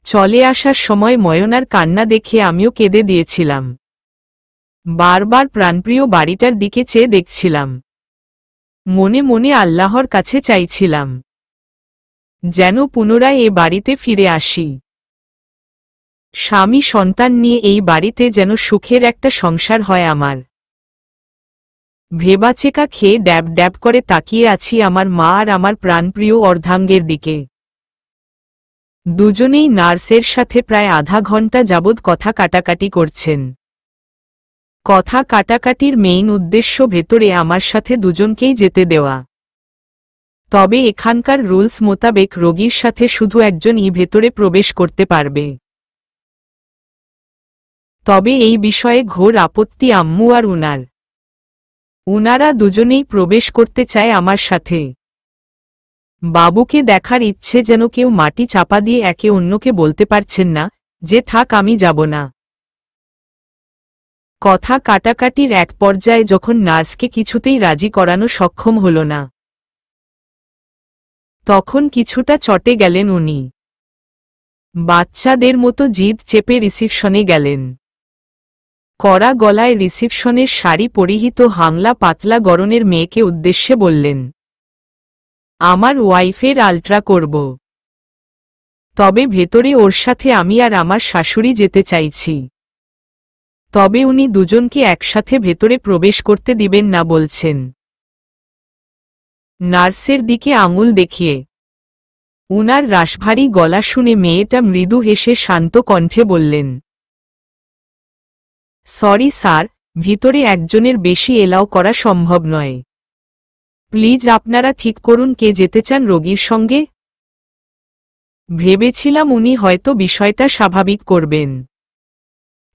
চলে আসার সময় ময়নার কান্না দেখে আমিও কেঁদে দিয়েছিলাম। বারবার প্রাণপ্রিয় বাড়িটার দিকে চেয়ে দেখছিলাম। মনে মনে আল্লাহর কাছে চাইছিলাম যেন পুনরায় এ বাড়িতে ফিরে আসি। স্বামী সন্তান নিয়ে এই বাড়িতে যেন সুখের একটা সংসার হয় আমার। ভেবাচেকা খেয়ে ড্যাব ড্যাব করে তাকিয়ে আছি আমার মা আর আমার প্রাণপ্রিয় অর্ধাঙ্গের দিকে। দুজনেই নার্সের সাথে প্রায় আধা ঘন্টা যাবৎ কথা কাটাকাটি করছেন। কথা কাটাকাটির মেইন উদ্দেশ্য ভেতরে আমার সাথে দুজনকেই যেতে দেওয়া। তবে এখানকার রুলস মোতাবেক রোগীর সাথে শুধু একজনই ভেতরে প্রবেশ করতে পারবে। তবে এই বিষয়ে ঘোর আপত্তি আম্মু আর উনার। উনারা দুজনেই প্রবেশ করতে চায় আমার সাথে। বাবুকে দেখার ইচ্ছে যেন কেউ মাটি চাপা দিয়ে একে অন্যকে বলতে পারছেন না যে থাক আমি যাব না। কথা কাটাকাটির এক পর্যায়ে যখন নার্সকে কিছুতেই রাজি করানো সক্ষম হল না, তখন কিছুটা চটে গেলেন উনি। বাচ্চাদের মতো জিদ চেপে রিসিপশনে গেলেন। কড়া গলায় রিসিপশনের শাড়ি পরিহিত হাংলা পাতলা গড়নের মেয়েকে উদ্দেশ্যে বললেন, আমার ওয়াইফের আলট্রা করব, তবে ভেতরে ওর সাথে আমি আর আমার শাশুড়ি যেতে চাইছি। তবে উনি দুজনকে একসাথে ভেতরে প্রবেশ করতে দিবেন না বলছেন। নার্সের দিকে আঙুল দেখিয়ে উনার রাশভারী গলা শুনে মেয়েটা মৃদু হেসে শান্ত কণ্ঠে বললেন, সরি স্যার, ভিতরে একজনের বেশি এলাও করা সম্ভব নয়। প্লিজ আপনারা ঠিক করুন কে যেতে চান রোগীর সঙ্গে। ভেবেছিলাম উনি হয়তো বিষয়টা স্বাভাবিক করবেন,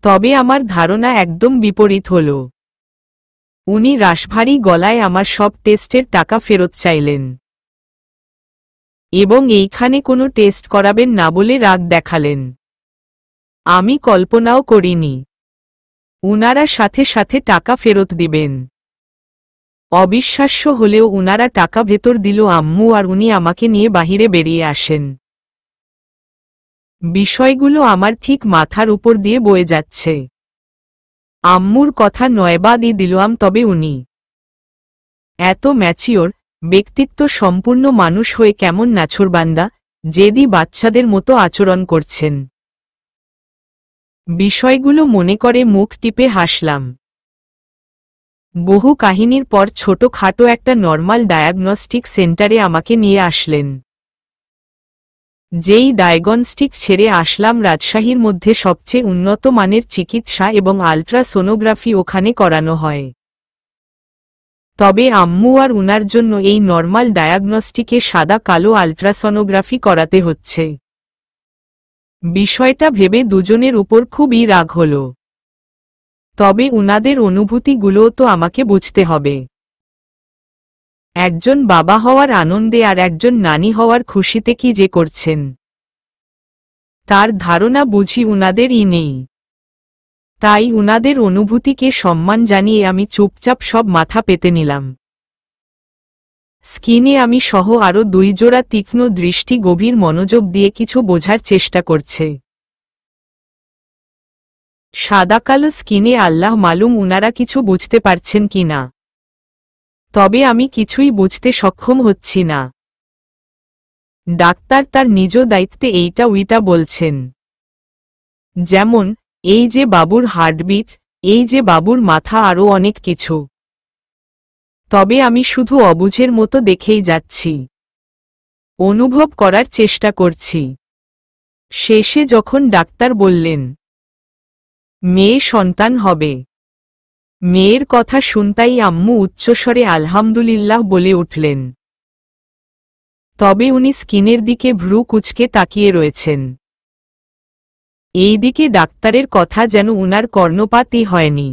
তবে আমার ধারণা একদম বিপরীত হল। উনি রাশভারী গলায় আমার সব টেস্টের টাকা ফেরত চাইলেন এবং এইখানে কোনো টেস্ট করাবেন না বলে রাগ দেখালেন। আমি কল্পনাও করিনি উনারা সাথে সাথে টাকা ফেরত দিবেন। অবিশ্বাস্য হলেও উনারা টাকা ভেতর দিল আম্মু, আর উনি আমাকে নিয়ে বাহিরে বেরিয়ে আসেন। বিষয়গুলো আমার ঠিক মাথার উপর দিয়ে বয়ে যাচ্ছে। আম্মুর কথা নয়বাদই দিলাম, তবে উনি এত ম্যাচিওর, ব্যক্তিত্ব সম্পূর্ণ মানুষ হয়ে কেমন নাছোড়বান্দা, জেদি বাচ্চাদের মতো আচরণ করছেন। বিষয়গুলো মনে করে মুখ টিপে হাসলাম। বহু কাহিনীর পর ছোটখাটো একটা নর্মাল ডায়াগনস্টিক সেন্টারে আমাকে নিয়ে আসলেন। যেই ডায়াগনস্টিক ছেড়ে আসলাম, রাজশাহীর মধ্যে সবচেয়ে উন্নত মানের চিকিৎসা এবং আল্ট্রাসোনোগ্রাফি ওখানে করানো হয়। তবে আম্মু আর উনার জন্য এই নর্মাল ডায়াগনস্টিকে সাদা কালো আল্ট্রাসোনোগ্রাফি করাতে হচ্ছে। বিষয়টা ভেবে দুজনের উপর খুবই রাগ হল। তবে উনাদের অনুভূতিগুলোও তো আমাকে বুঝতে হবে। একজন বাবা হওয়ার আনন্দে আর একজন নানি হওয়ার খুশিতে কি যে করছেন, তার ধারণা বুঝি উনাদেরই নেই। তাই উনাদের অনুভূতিকে সম্মান জানিয়ে আমি চুপচাপ সব মাথা পেতে নিলাম। স্কিনে আমি সহ আরও 2 জোড়া তীক্ষ্ণ দৃষ্টি গভীর মনোযোগ দিয়ে কিছু বোঝার চেষ্টা করছে। সাদা কালো স্কিনে আল্লাহ মালুম উনারা কিছু বুঝতে পারছেন কি না। তবে আমি কিছুই বুঝতে সক্ষম হচ্ছি না। ডাক্তার তার নিজ দায়িত্বে এইটা উইটা বলছেন। যেমন, এই যে বাবুর হার্টবিট, এই যে বাবুর মাথা, আরও অনেক কিছু। তবে আমি শুধু অবুঝের মতো দেখেই যাচ্ছি, অনুভব করার চেষ্টা করছি। শেষে যখন ডাক্তার বললেন মেয়ে সন্তান হবে, মেয়ের কথা শুনতাই আম্মু উচ্চস্বরে আলহামদুলিল্লাহ বলে উঠলেন। তবে উনি স্কিনের দিকে ভ্রু কুঁচকে তাকিয়ে রয়েছেন। এই দিকে ডাক্তারের কথা যেন উনার কর্ণপাতই হয়নি।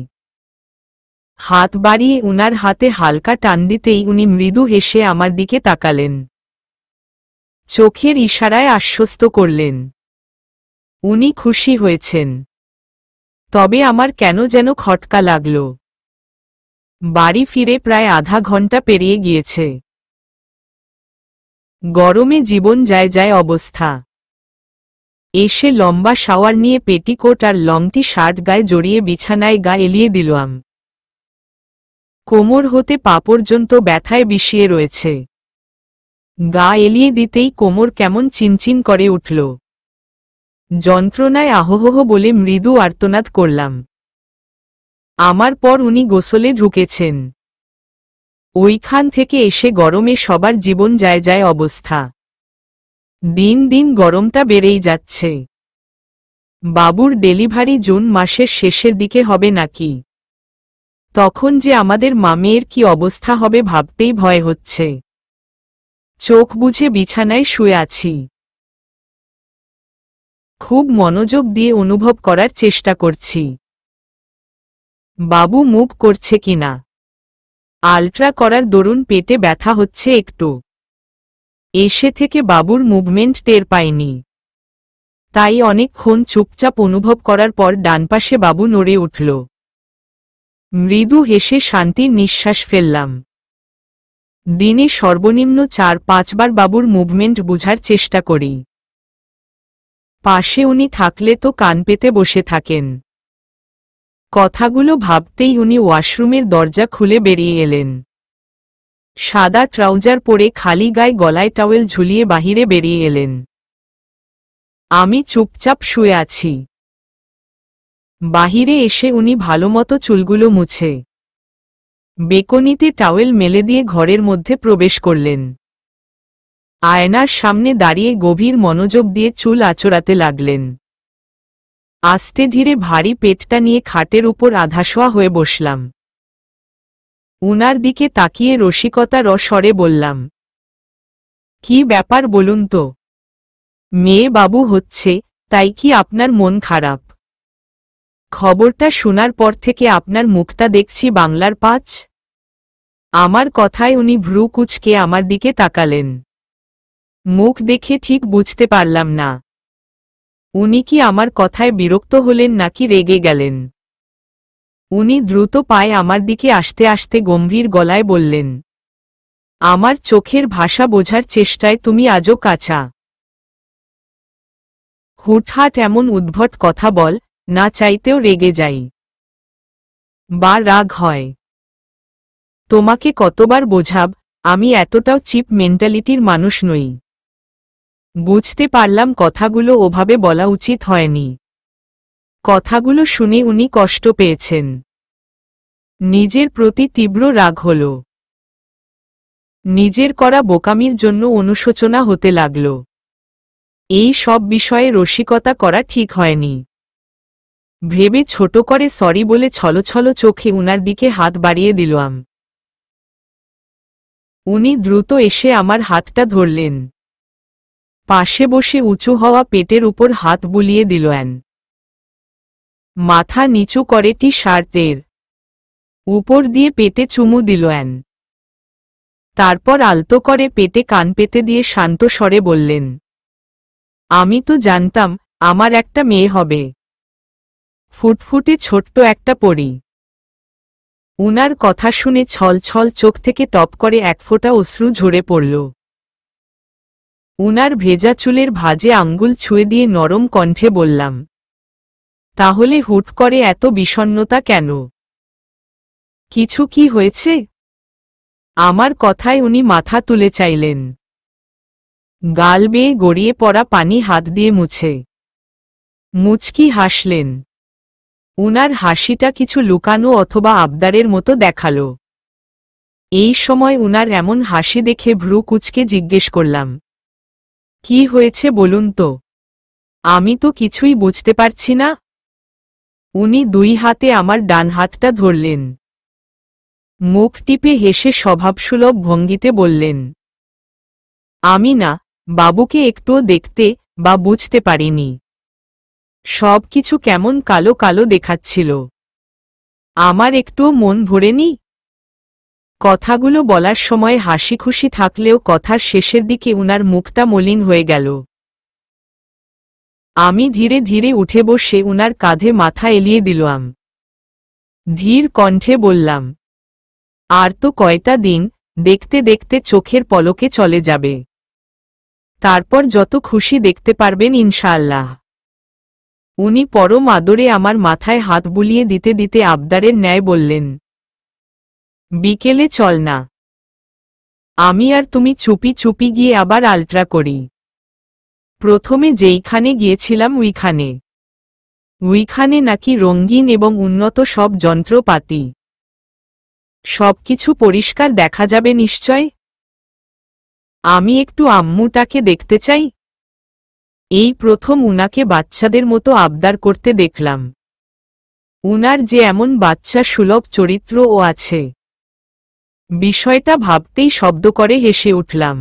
হাত বাড়িয়ে উনার হাতে হালকা টান দিতেই উনি মৃদু হেসে আমার দিকে তাকালেন। চোখের ইশারায় আশ্বস্ত করলেন উনি খুশি হয়েছেন। তবে আমার কেন যেন খটকা লাগল। বাড়ি ফিরে প্রায় আধা ঘন্টা পেরিয়ে গিয়েছে। গরমে জীবন যায় যায় অবস্থা। এসে লম্বা শাওয়ার নিয়ে পেটিকোট আর লংটি শার্ট গায়ে জড়িয়ে বিছানায় গা এলিয়ে দিলাম। কোমর হতে পা পর্যন্ত ব্যথায় বিষিয়ে রয়েছে। গা এলিয়ে দিতেই কোমর কেমন চিনচিন করে উঠল। যন্ত্রণায় আহোহো বলে মৃদু আর্তনাদ করলাম। আমার পর উনি গোসলে ঢুকেছেন। ওইখান থেকে এসে গরমে সবার জীবন যায় যায় অবস্থা। দিন দিন গরমটা বেড়েই যাচ্ছে। বাবুর ডেলিভারি জুন মাসের শেষের দিকে হবে নাকি? তখন যে আমাদের মামের কি অবস্থা হবে ভাবতেই ভয় হচ্ছে। চোখ বুজে বিছানায় শুয়ে আছি। খুব মনোযোগ দিয়ে অনুভব করার চেষ্টা করছি বাবু মুভ করছে কিনা। আলট্রা করার দরুন পেটে ব্যথা হচ্ছে একটু। এসে থেকে বাবুর মুভমেন্ট টের পাইনি। তাই অনেকক্ষণ চুপচাপ অনুভব করার পর ডানপাশে বাবু নড়ে উঠল। মৃদু হেসে শান্তির নিঃশ্বাস ফেললাম। দিনে সর্বনিম্ন 4-5 বার বাবুর মুভমেন্ট বুঝার চেষ্টা করি। পাশে উনি থাকলে তো কান পেতে বসে থাকেন। কথাগুলো ভাবতেই উনি ওয়াশরুমের দরজা খুলে বেরিয়ে এলেন। সাদা ট্রাউজার পরে খালি গায়ে গলায় টাওয়েল ঝুলিয়ে বাহিরে বেরিয়ে এলেন। আমি চুপচাপ শুয়ে আছি। বাহিরে এসে উনি ভালোমতো চুলগুলো মুছে বেকনিতে টাওয়েল মেলে দিয়ে ঘরের মধ্যে প্রবেশ করলেন। আয়নার সামনে দাঁড়িয়ে গভীর মনোযোগ দিয়ে চুল আঁচড়াতে লাগলেন। আস্তে ধীরে ভারী পেটটা নিয়ে খাটের উপর আধাশোয়া হয়ে বসলাম। উনার দিকে তাকিয়ে রসিকতার স্বরে বললাম, কি ব্যাপার বলুন তো? মেয়ে বাবু হচ্ছে, তাই কি আপনার মন খারাপ? খবরটা শোনার পর থেকে আপনার মুখটা দেখছি বাংলার 5। আমার কথায় উনি ভ্রু কুঁচকে আমার দিকে তাকালেন। মুখ দেখে ঠিক বুঝতে পারলাম না উনি কি আমার কথায় বিরক্ত হলেন নাকি রেগে গেলেন। উনি দ্রুত পায়ে আমার দিকে আসতে আসতে গম্ভীর গলায় বললেন, আমার চোখের ভাষা বোঝার চেষ্টায় তুমি আজও কাঁচা। হুটহাট এমন উদ্ভট কথা বল, না চাইতেও রেগে যাই বা রাগ হয়। তোমাকে কতবার বোঝাব, আমি এতটাও চিপ মেন্টালিটির মানুষ নই। বুঝতে পারলাম কথাগুলো ওভাবে বলা উচিত হয়নি। কথাগুলো শুনে উনি কষ্ট পেয়েছেন। নিজের প্রতি তীব্র রাগ হল। নিজের করা বোকামির জন্য অনুশোচনা হতে লাগল। এই সব বিষয়ে রসিকতা করা ঠিক হয়নি ভেবে ছোট করে সরি বলে ছলছল চোখে উনার দিকে হাত বাড়িয়ে দিলাম। উনি দ্রুত এসে আমার হাতটা ধরলেন। পাশে বসে উঁচু হওয়া পেটের উপর হাত বুলিয়ে দিলেন। মাথা নিচু করে টি শার্টের উপর দিয়ে পেটে চুমু দিলেন। তারপর আলতো করে পেটে কান পেতে দিয়ে শান্ত স্বরে বললেন, আমি তো জানতাম আমার একটা মেয়ে হবে, ফুটফুটে ছোট্ট একটা পরী। উনার কথা শুনে ছল ছল চোখ থেকে টপ করে এক ফোঁটা অশ্রু ঝরে পড়ল। উনার ভেজা চুলের ভাঁজে আঙ্গুল ছুঁয়ে দিয়ে নরম কণ্ঠে বললাম, তাহলে হুট করে এত বিষণ্ণতা কেন? কিছু কি হয়েছে? আমার কথায় উনি মাথা তুলে চাইলেন। গাল বেয়ে গড়িয়ে পড়া পানি হাত দিয়ে মুছে মুচকি হাসলেন। উনার হাসিটা কিছু লুকানো অথবা আবদারের মতো দেখালো। এই সময় উনার এমন হাসি দেখে ভ্রু কুঁচকে জিজ্ঞেস করলাম, কি হয়েছে বলুন তো? আমি তো কিছুই বুঝতে পারছি না। উনি দুই হাতে আমার ডান হাতটা ধরলেন। মুখ টিপে হেসে স্বভাবসুলভ ভঙ্গিতে বললেন, আমি না, বাবুকে একটুও দেখতে বা বুঝতে পারিনি। সব কিছু কেমন কালো কালো দেখাচ্ছিল। আমার একটুও মন ভরেনি। কথাগুলো বলার সময় হাসি খুশি থাকলেও কথার শেষের দিকে উনার মুখটা মলিন হয়ে গেল। আমি ধীরে ধীরে উঠে বসে উনার কাঁধে মাথা এলিয়ে দিলাম। ধীর কণ্ঠে বললাম, আর তো কয়টা দিন, দেখতে দেখতে চোখের পলকে চলে যাবে। তারপর যত খুশি দেখতে পারবেন ইনশাআল্লাহ। উনি পরম আদরে আমার মাথায় হাত বুলিয়ে দিতে দিতে আবদারের ন্যায় বললেন, বিকেলে চল না, আমি আর তুমি চুপি চুপি গিয়ে আবার আলট্রা করি। প্রথমে যেইখানে গিয়েছিলাম উইখানে নাকি রঙিন এবং উন্নত সব যন্ত্রপাতি। সবকিছু পরিষ্কার দেখা যাবে নিশ্চয়। আমি একটু আম্মুটাকে দেখতে চাই। এই প্রথম উনাকে বাচ্চাদের মতো আবদার করতে দেখলাম। উনার যে এমন বাচ্চা সুলভ চরিত্রও আছে, বিষয়টা ভাবতেই শব্দ করে হেসে উঠলাম।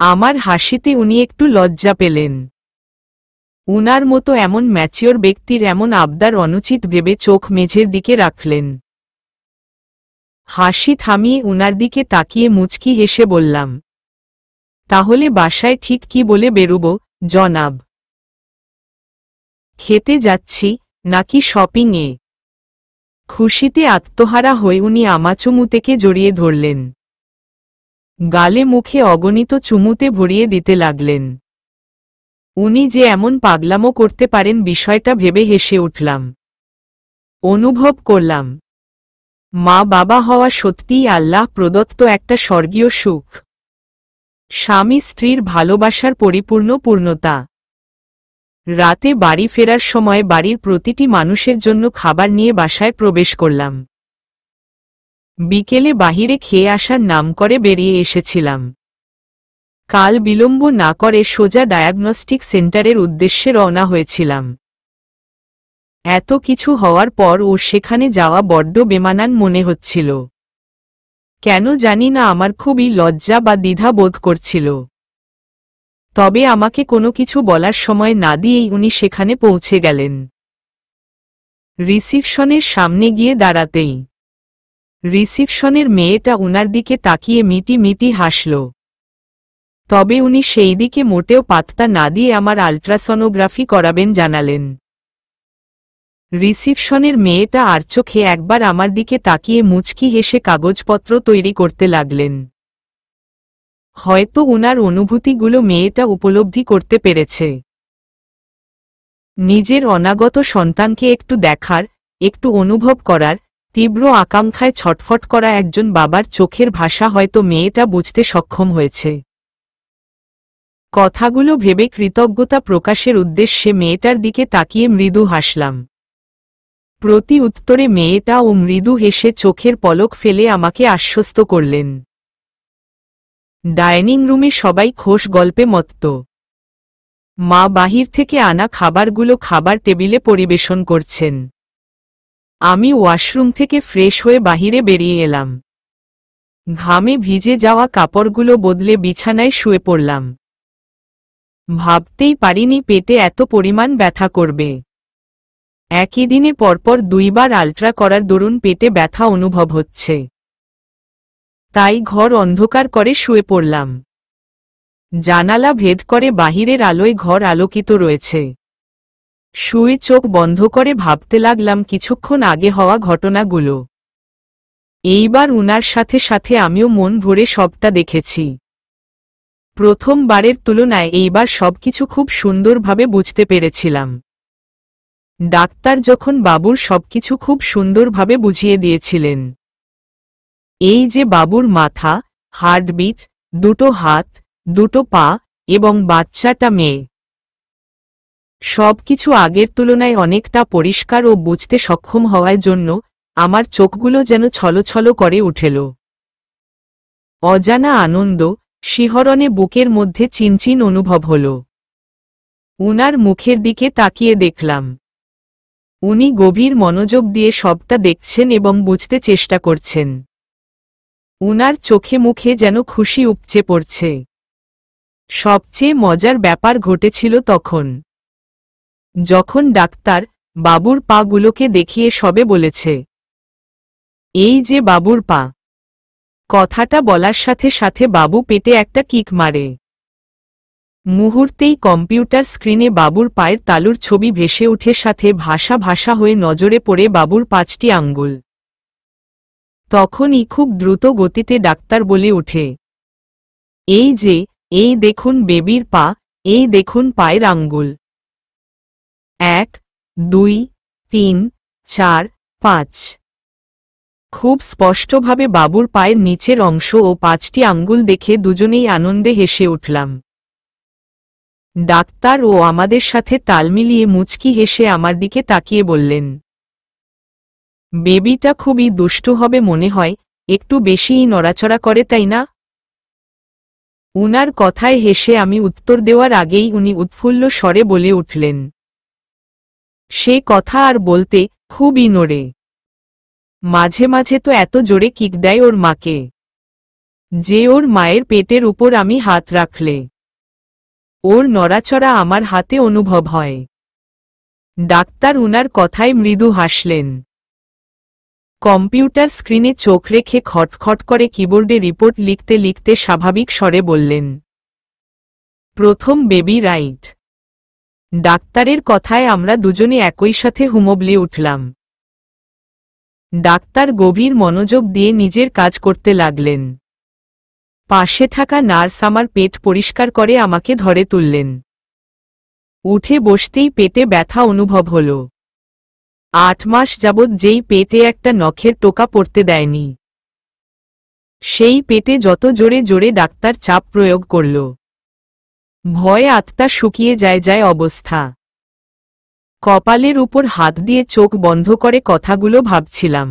আমার হাসিতে উনি একটু লজ্জা পেলেন। উনার মতো এমন ম্যাচিওর ব্যক্তির এমন আবদার অনুচিত ভেবে চোখ মেঝের দিকে রাখলেন। হাসি থামিয়ে উনার দিকে তাকিয়ে মুচকি হেসে বললাম, তাহলে বাসায় ঠিক কি বলে বেরুব জনাব? খেতে যাচ্ছি নাকি শপিংয়ে? খুশিতে আত্মহারা হয়ে উনি আমাচুমুতেকে জড়িয়ে ধরলেন। গালে মুখে অগণিত চুমুতে ভরিয়ে দিতে লাগলেন। উনি যে এমন পাগলামো করতে পারেন বিষয়টা ভেবে হেসে উঠলাম। অনুভব করলাম, মা বাবা হওয়া সত্যিই আল্লাহ প্রদত্ত একটা স্বর্গীয় সুখ। স্বামী স্ত্রীর ভালোবাসার পরিপূর্ণ পূর্ণতা। রাতে বাড়ি ফেরার সময় বাড়ির প্রতিটি মানুষের জন্য খাবার নিয়ে বাসায় প্রবেশ করলাম। বিকেলে বাহিরে খেয়ে আসার নাম করে বেরিয়ে এসেছিলাম। কাল বিলম্ব না করে সোজা ডায়াগনস্টিক সেন্টারের উদ্দেশ্যে রওনা হয়েছিলাম। এত কিছু হওয়ার পর ও সেখানে যাওয়া বড্ড বেমানান মনে হচ্ছিল। কেন জানি না আমার খুবই লজ্জা বা দ্বিধা বোধ করছিল। তবে আমাকে কোনো কিছু বলার সময় না দিয়েই উনি সেখানে পৌঁছে গেলেন। রিসিপশনের সামনে গিয়ে দাঁড়াতেই রিসিপশনের মেয়েটা উনার দিকে তাকিয়ে মিটি মিটি হাসল। তবে উনি সেই দিকে মোটেও পাত্তা না দিয়ে আমার আল্ট্রাসনোগ্রাফি করাবেন জানালেন। রিসিপশনের মেয়েটা আর চোখে একবার আমার দিকে তাকিয়ে মুচকি হেসে কাগজপত্র তৈরি করতে লাগলেন। হয়তো উনার অনুভূতিগুলো মেয়েটা উপলব্ধি করতে পেরেছে। নিজের অনাগত সন্তানকে একটু দেখার, একটু অনুভব করার তীব্র আকাঙ্ক্ষায় ছটফট করা একজন বাবার চোখের ভাষা হয়তো মেয়েটা বুঝতে সক্ষম হয়েছে। কথাগুলো ভেবে কৃতজ্ঞতা প্রকাশের উদ্দেশ্যে মেয়েটার দিকে তাকিয়ে মৃদু হাসলাম। প্রতি উত্তরে মেয়েটাও মৃদু হেসে চোখের পলক ফেলে আমাকে আশ্বস্ত করলেন। ডাইনিং রুমে সবাই খোশ গল্পে মত্ত। মা বাহির থেকে আনা খাবারগুলো খাবার টেবিলে পরিবেশন করছেন। আমি ওয়াশরুম থেকে ফ্রেশ হয়ে বাহিরে বেরিয়ে এলাম। ঘামে ভিজে যাওয়া কাপড়গুলো বদলে বিছানায় শুয়ে পড়লাম। ভাবতেই পারিনি পেটে এত পরিমাণ ব্যথা করবে। একই দিনে পরপর 2 বার আলট্রা করার দরুন পেটে ব্যথা অনুভব হচ্ছে। তাই ঘর অন্ধকার করে শুয়ে পড়লাম। জানালা ভেদ করে বাহিরের আলোয় ঘর আলোকিত রয়েছে। শুয়ে চোখ বন্ধ করে ভাবতে লাগলাম কিছুক্ষণ আগে হওয়া ঘটনাগুলো। এইবার উনার সাথে সাথে আমিও মন ভরে সবটা দেখেছি। প্রথমবারের তুলনায় এইবার সবকিছু খুব সুন্দরভাবে বুঝতে পেরেছিলাম। ডাক্তার যখন বাবুর সবকিছু খুব সুন্দরভাবে বুঝিয়ে দিয়েছিলেন। এই যে বাবুর মাথা, হার্টবিট, 2টো হাত, 2টো পা এবং বাচ্চাটা মেয়ে, সবকিছু আগের তুলনায় অনেকটা পরিষ্কার ও বুঝতে সক্ষম হওয়ার জন্য আমার চোখগুলো যেন ছলছল করে উঠেল। অজানা আনন্দ, শিহরণে বুকের মধ্যে চিনচিন অনুভব হল। উনার মুখের দিকে তাকিয়ে দেখলাম উনি গভীর মনোযোগ দিয়ে সবটা দেখছেন এবং বুঝতে চেষ্টা করছেন। উনার চোখে মুখে যেন খুশি উপচে পড়ছে। সবচেয়ে মজার ব্যাপার ঘটেছিল তখন, যখন ডাক্তার বাবুর পাগুলোকে দেখিয়ে সবে বলেছে, এই যে বাবুর পা। কথাটা বলার সাথে সাথে বাবু পেটে একটা কিক মারে। মুহূর্তেই কম্পিউটার স্ক্রিনে বাবুর পায়ের তালুর ছবি ভেসে উঠে, সাথে ভাষা ভাষা হয়ে নজরে পড়ে বাবুর 5টি আঙ্গুল। তখনই খুব দ্রুত গতিতে ডাক্তার বলে ওঠে, এই যে, এই দেখুন বেবির পা, এই দেখুন পায়ের আঙ্গুল। 1, 2, 3, 4, 5। খুব স্পষ্টভাবে বাবুর পায়ের নিচের অংশ ও 5টি আঙ্গুল দেখে দুজনেই আনন্দে হেসে উঠলাম। ডাক্তার ও আমাদের সাথে তাল মিলিয়ে মুচকি হেসে আমার দিকে তাকিয়ে বললেন, বেবিটা খুবই দুষ্টু হবে মনে হয়, একটু বেশিই নড়াচড়া করে তাই না? উনার কথায় হেসে আমি উত্তর দেওয়ার আগেই উনি উৎফুল্ল স্বরে বলে উঠলেন, সে কথা আর বলতে, খুবই নড়ে। মাঝে মাঝে তো এত জোরে কিক দেয় ওর মাকে, যে ওর মায়ের পেটের উপর আমি হাত রাখলে ওর নড়াচড়া আমার হাতে অনুভব হয়। ডাক্তার উনার কথায় মৃদু হাসলেন। কম্পিউটার স্ক্রিনে চোখ রেখে খটখট করে কিবোর্ডে রিপোর্ট লিখতে লিখতে স্বাভাবিক স্বরে বললেন, প্রথম বেবি রাইট। ডাক্তারের কথায় আমরা দুজনে একই সাথে হুমবলে উঠলাম। ডাক্তার গভীর মনোযোগ দিয়ে নিজের কাজ করতে লাগলেন। পাশে থাকা নার্স আমার পেট পরিষ্কার করে আমাকে ধরে তুললেন। উঠে বসতেই পেটে ব্যথা অনুভব হল। 8 মাস যাবৎ যেই পেটে একটা নখের টোকা পড়তে দেয়নি, সেই পেটে যত জোরে জোরে ডাক্তার চাপ প্রয়োগ করল, ভয়ে আত্মা শুকিয়ে যায় অবস্থা। কপালের উপর হাত দিয়ে চোখ বন্ধ করে কথাগুলো ভাবছিলাম।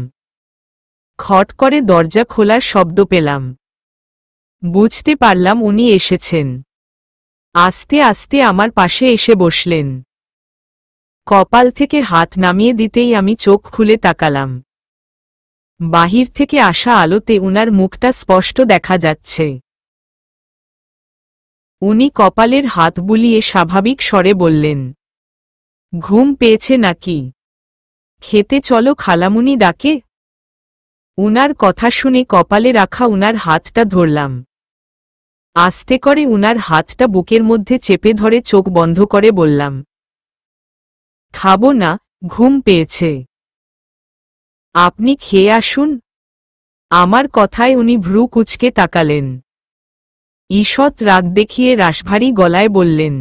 খট করে দরজা খোলার শব্দ পেলাম। বুঝতে পারলাম উনি এসেছেন। আস্তে আস্তে আমার পাশে এসে বসলেন। কপাল থেকে হাত নামিয়ে দিতেই আমি চোখ খুলে তাকালাম। বাহির থেকে আসা আলোতে উনার মুখটা স্পষ্ট দেখা যাচ্ছে। উনি কপালের হাত বুলিয়ে স্বাভাবিক স্বরে বললেন, ঘুম পেয়েছে নাকি? খেতে চলো খালামুনি ডাকে। উনার কথা শুনে কপালে রাখা উনার হাতটা ধরলাম। আস্তে করে উনার হাতটা বুকের মধ্যে চেপে ধরে চোখ বন্ধ করে বললাম, খাবো না, ঘুম পেয়েছে। আপনি খেয়ে আসুন। আমার কথায় উনি ভ্রু কুঁচকে তাকালেন। ঈষৎ রাগ দেখিয়ে রাশভারী গলায় বললেন,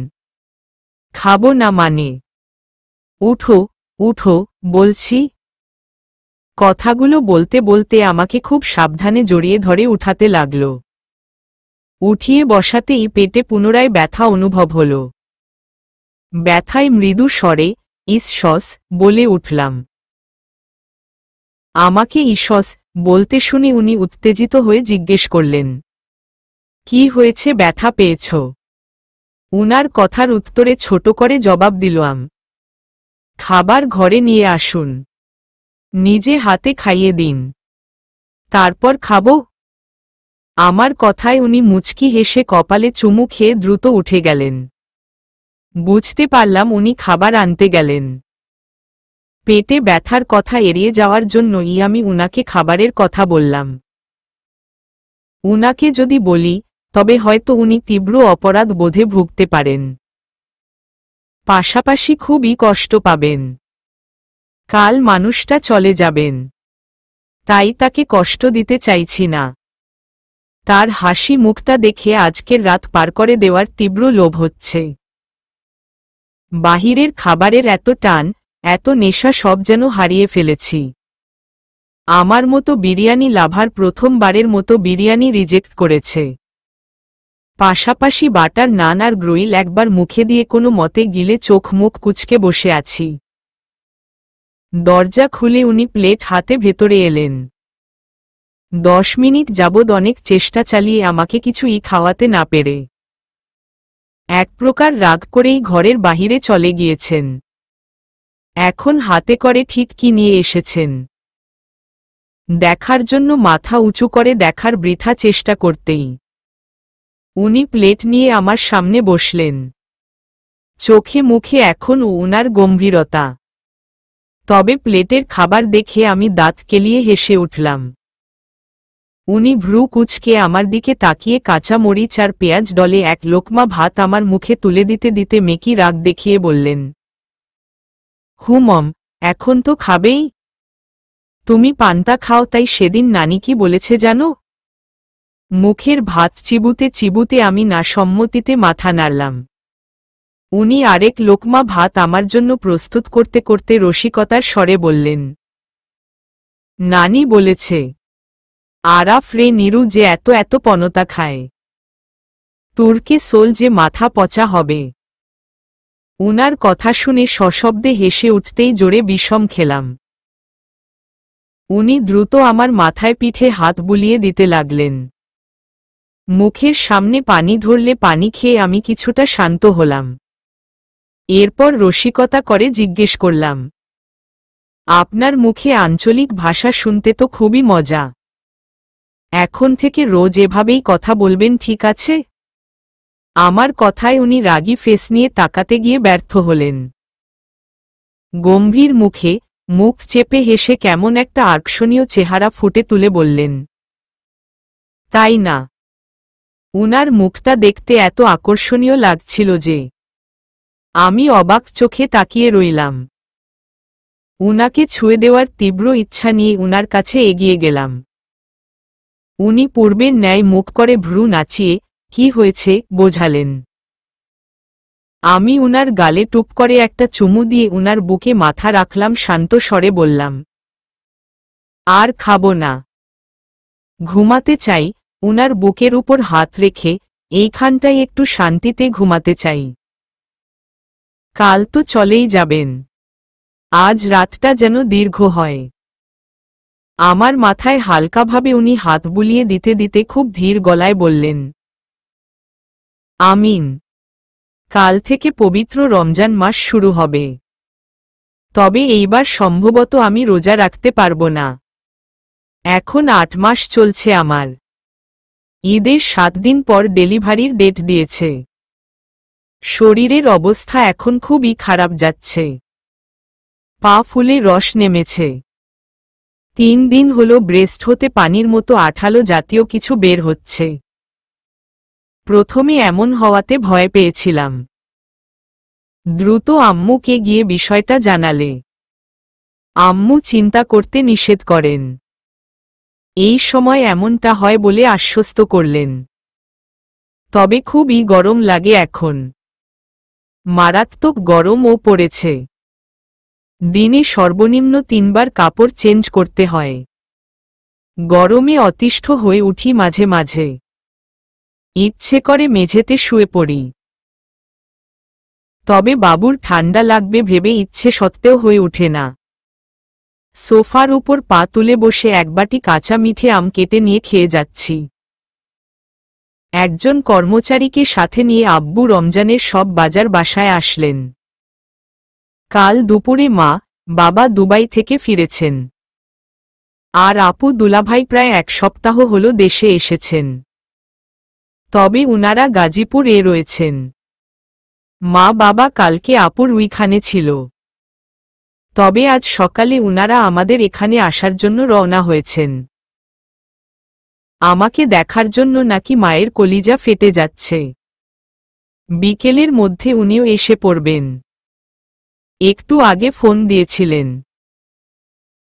খাবো না মানে? উঠো, উঠো বলছি। কথাগুলো বলতে বলতে আমাকে খুব সাবধানে জড়িয়ে ধরে উঠাতে লাগল। উঠিয়ে বসাতেই পেটে পুনরায় ব্যথা অনুভব হল। ব্যথায় মৃদু স্বরে ইস বলে উঠলাম। আমাকে ঈষৎ বলতে শুনে উনি উত্তেজিত হয়ে জিজ্ঞেস করলেন, কি হয়েছে, ব্যথা পেয়েছ? উনার কথার উত্তরে ছোট করে জবাব দিলাম, খাবার ঘরে নিয়ে আসুন, নিজে হাতে খাইয়ে দিন, তারপর খাবো। আমার কথায় উনি মুচকি হেসে কপালে চুমু খেয়ে দ্রুত উঠে গেলেন। বুঝতে পারলাম উনি খাবার আনতে গেলেন। পেটে ব্যথার কথা এড়িয়ে যাওয়ার জন্যই আমি উনাকে খাবারের কথা বললাম। উনাকে যদি বলি তবে হয়তো উনি তীব্র অপরাধ বোধে ভুগতে পারেন, পাশাপাশি খুবই কষ্ট পাবেন। কাল মানুষটা চলে যাবেন, তাই তাকে কষ্ট দিতে চাইছি না। তার হাসি মুখটা দেখে আজকের রাত পার করে দেওয়ার তীব্র লোভ হচ্ছে। বাহিরের খাবারের এত টান, এত নেশা সব যেন হারিয়ে ফেলেছি। আমার মতো বিরিয়ানি লাভার প্রথমবারের মতো বিরিয়ানি রিজেক্ট করেছে। পাশাপাশি বাটার নান আর গ্রোইল একবার মুখে দিয়ে কোনো মতে গিলে চোখ মুখ কুঁচকে বসে আছি। দরজা খুলে উনি প্লেট হাতে ভেতরে এলেন। 10 মিনিট যাবৎ অনেক চেষ্টা চালিয়ে আমাকে কিছুই খাওয়াতে না পেরে এক প্রকার রাগ করেই ঘরের বাহিরে চলে গিয়েছেন। এখন হাতে করে ঠিক কি নিয়ে এসেছেন দেখার জন্য মাথা উঁচু করে দেখার বৃথা চেষ্টা করতেই উনি প্লেট নিয়ে আমার সামনে বসলেন। চোখে মুখে এখন উনার গম্ভীরতা। তবে প্লেটের খাবার দেখে আমি দাঁত কেলিয়ে হেসে উঠলাম। উনি ভ্রু কুঁচকে আমার দিকে তাকিয়ে কাঁচা মরিচ আর পেঁয়াজ ডলে এক লোকমা ভাত আমার মুখে তুলে দিতে দিতে মেকি রাগ দেখিয়ে বললেন, মম, এখন তো খাবেই। তুমি পান্তা খাও, তাই সেদিন নানি কি বলেছে জানো? মুখের ভাত চিবুতে চিবুতে আমি না সম্মতিতে মাথা নাড়লাম। উনি আরেক লোকমা ভাত আমার জন্য প্রস্তুত করতে করতে রসিকতার স্বরে বললেন, নানি বলেছে আরাফ রে নিরু যে এত এত পনতা খায়, তুর্কে সোল যে মাথা পচা হবে। উনার কথা শুনে সশব্দে হেসে উঠতেই জোরে বিষম খেলাম। উনি দ্রুত আমার মাথায় পিঠে হাত বুলিয়ে দিতে লাগলেন। মুখের সামনে পানি ধরলে পানি খেয়ে আমি কিছুটা শান্ত হলাম। এরপর রসিকতা করে জিজ্ঞেস করলাম, আপনার মুখে আঞ্চলিক ভাষা শুনতে তো খুবই মজা। এখন থেকে রোজ এভাবেই কথা বলবেন, ঠিক আছে? আমার কথায় উনি রাগী ফেস নিয়ে তাকাতে গিয়ে ব্যর্থ হলেন। গম্ভীর মুখে মুখ চেপে হেসে কেমন একটা আকর্ষণীয় চেহারা ফুটে তুলে বললেন, তাই না? উনার মুখটা দেখতে এত আকর্ষণীয় লাগছিল যে আমি অবাক চোখে তাকিয়ে রইলাম। উনাকে ছুঁয়ে দেওয়ার তীব্র ইচ্ছা নিয়ে উনার কাছে এগিয়ে গেলাম। উনি পূর্বের ন্যায় মুখ করে ভ্রু নাচিয়ে কি হয়েছে বোঝালেন। আমি উনার গালে টুপ করে একটা চুমু দিয়ে উনার বুকে মাথা রাখলাম, শান্ত স্বরে বললাম, আর খাবো না, ঘুমাতে চাই। উনার বুকের উপর হাত রেখে এইখানটায় একটু শান্তিতে ঘুমাতে চাই। কাল তো চলেই যাবেন, আজ রাতটা যেন দীর্ঘ হয়। আমার মাথায় হালকাভাবে উনি হাত বুলিয়ে দিতে দিতে খুব ধীর গলায় বললেন, আমিন। কাল থেকে পবিত্র রমজান মাস শুরু হবে। তবে এইবার সম্ভবত আমি রোজা রাখতে পারব না। এখন 8 মাস চলছে আমার। ঈদের 7 দিন পর ডেলিভারির ডেট দিয়েছে। শরীরের অবস্থা এখন খুবই খারাপ যাচ্ছে। পা ফুলে রস নেমেছে। 3 দিন হলো ব্রেস্ট হতে পানির মতো আঠালো জাতীয় কিছু বের হচ্ছে। প্রথমে এমন হওয়াতে ভয় পেয়েছিলাম। দ্রুত আম্মুকে গিয়ে বিষয়টা জানালে আম্মু চিন্তা করতে নিষেধ করেন। এই সময় এমনটা হয় বলে আশ্বস্ত করলেন। তবে খুবই গরম লাগে এখন। মারাত্মক গরমও পড়েছে। দিনে সর্বনিম্ন 3 বার কাপড় চেঞ্জ করতে হয়। গরমে অতিষ্ঠ হয়ে উঠি মাঝে মাঝে। ইচ্ছে করে মেঝেতে শুয়ে পড়ি। তবে বাবুর ঠান্ডা লাগবে ভেবে ইচ্ছে সত্ত্বেও হয়ে ওঠে না। সোফার উপর পা তুলে বসে এক বাটি কাঁচা মিঠে আম কেটে নিয়ে খেয়ে যাচ্ছি। একজন কর্মচারীকে সাথে নিয়ে আব্বু রমজানের সব বাজার বাসায় আসলেন। কাল দুপুরে মা, বাবা দুবাই থেকে ফিরেছেন। আর আপু দুলাভাই প্রায় 1 সপ্তাহ হলো দেশে এসেছেন। তবে উনারা গাজীপুরে রয়েছেন। মা বাবা কালকে আপুর উইখানে ছিল। তবে আজ সকালে উনারা আমাদের এখানে আসার জন্য রওনা হয়েছেন। আমাকে দেখার জন্য নাকি মায়ের কলিজা ফেটে যাচ্ছে। বিকেলের মধ্যে উনিও এসে পড়বেন। একটু আগে ফোন দিয়েছিলেন।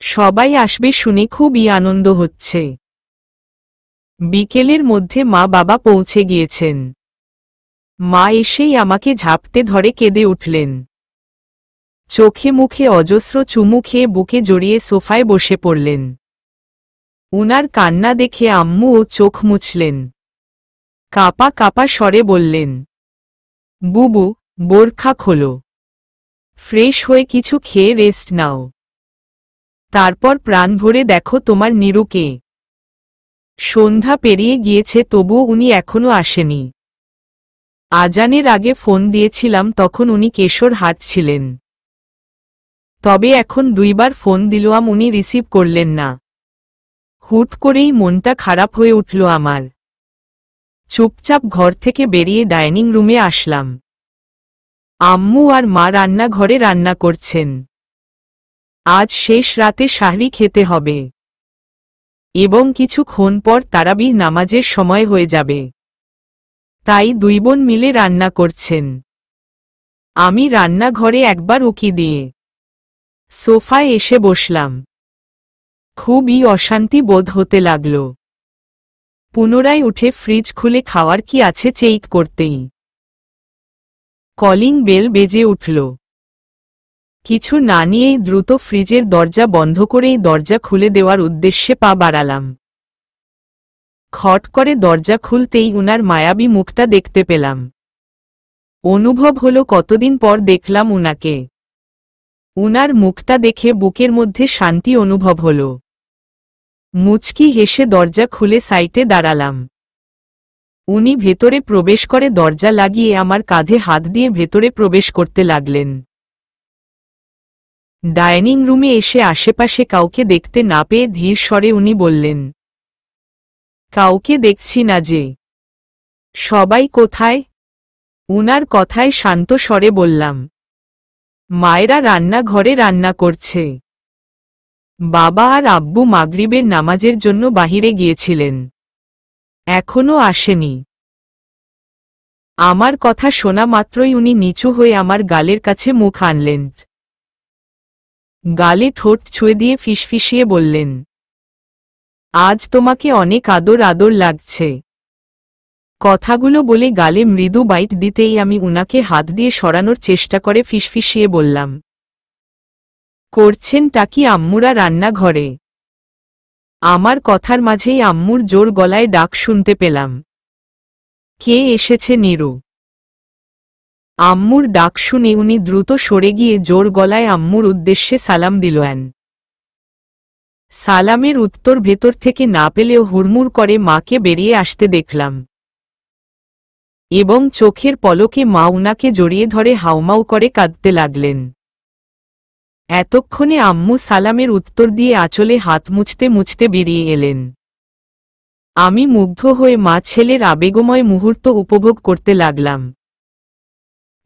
সবাই আসবে শুনে খুবই আনন্দ হচ্ছে। বিকেলের মধ্যে মা বাবা পৌঁছে গিয়েছেন। মা এসেই আমাকে ঝাপটে ধরে কেঁদে উঠলেন। চোখে মুখে অজস্র চুমু খেয়ে বুকে জড়িয়ে সোফায় বসে পড়লেন। উনার কান্না দেখে আম্মুও চোখ মুছলেন। কাপা কাপা স্বরে বললেন, বুবু, বোরখা খোলো। ফ্রেশ হয়ে কিছু খেয়ে রেস্ট নাও। তারপর প্রাণ ভরে দেখো তোমার নিরুকে। সন্ধ্যা পেরিয়ে গিয়েছে তবুও উনি এখনো আসেনি। আজানের আগে ফোন দিয়েছিলাম তখন উনি কেশর হাঁটছিলেন। তবে এখন 2 বার ফোন দিলাম উনি রিসিভ করলেন না। হুট করেই মনটা খারাপ হয়ে উঠল আমার। চুপচাপ ঘর থেকে বেরিয়ে ডাইনিং রুমে আসলাম। আম্মু আর মা রান্নাঘরে রান্না করছেন। আজ শেষ রাতে সাহরি খেতে হবে। এবং কিছুক্ষণ পর তারাবিহ নামাজের সময় হয়ে যাবে। তাই 2 বোন মিলে রান্না করছেন। আমি রান্নাঘরে একবার উকি দিয়ে সোফায় এসে বসলাম। খুবই অশান্তি বোধ হতে লাগল। পুনরায় উঠে ফ্রিজ খুলে খাওয়ার কি আছে চেক করতেই কলিং বেল বেজে উঠল। কিছু না নিয়েই দ্রুত ফ্রিজের দরজা বন্ধ করেই দরজা খুলে দেওয়ার উদ্দেশ্যে পা বাড়ালাম। খট করে দরজা খুলতেই উনার মায়াবী মুখটা দেখতে পেলাম। অনুভব হলো কতদিন পর দেখলাম উনাকে। উনার মুখটা দেখে বুকের মধ্যে শান্তি অনুভব হলো। মুচকি হেসে দরজা খুলে সাইটে দাঁড়ালাম। উনি ভেতরে প্রবেশ করে দরজা লাগিয়ে আমার কাঁধে হাত দিয়ে ভেতরে প্রবেশ করতে লাগলেন। ডাইনিং রুমে এসে আশেপাশে কাউকে দেখতে না পেয়ে ধীর স্বরে উনি বললেন, কাউকে দেখছি না যে। সবাই কোথায়? উনার কথায় শান্ত স্বরে বললাম, মায়েরা রান্নাঘরে রান্না করছে। বাবা আর আব্বু মাগরিবের নামাজের জন্য বাহিরে গিয়েছিলেন। এখনো আসেনি। আমার কথা শোনা মাত্রই উনি নিচু হয়ে আমার গালের কাছে মুখ আনলেন। গালে ঠোঁট ছুঁয়ে দিয়ে ফিসফিসিয়ে বললেন, আজ তোমাকে অনেক আদর আদর লাগছে। কথাগুলো বলে গালে মৃদু বাইট দিতেই আমি উনাকে হাত দিয়ে সরানোর চেষ্টা করে ফিসফিসিয়ে বললাম, করছেনটা কি আম্মুরা রান্নাঘরে? আমার কথার মাঝেই আম্মুর জোর গলায় ডাক শুনতে পেলাম, কে এসেছে নীরু? আম্মুর ডাক শুনে উনি দ্রুত সরে গিয়ে জোর গলায় আম্মুর উদ্দেশ্যে সালাম দিলেন। সালামের উত্তর ভেতর থেকে না পেলেও হুড়মুড় করে মাকে বেরিয়ে আসতে দেখলাম। এবং চোখের পলকে মা উনাকে জড়িয়ে ধরে হাউমাউ করে কাঁদতে লাগলেন। এতক্ষণে আম্মু সালামের উত্তর দিয়ে আঁচলে হাত মুছতে মুছতে বেরিয়ে এলেন। আমি মুগ্ধ হয়ে মা ছেলের আবেগময় মুহূর্ত উপভোগ করতে লাগলাম।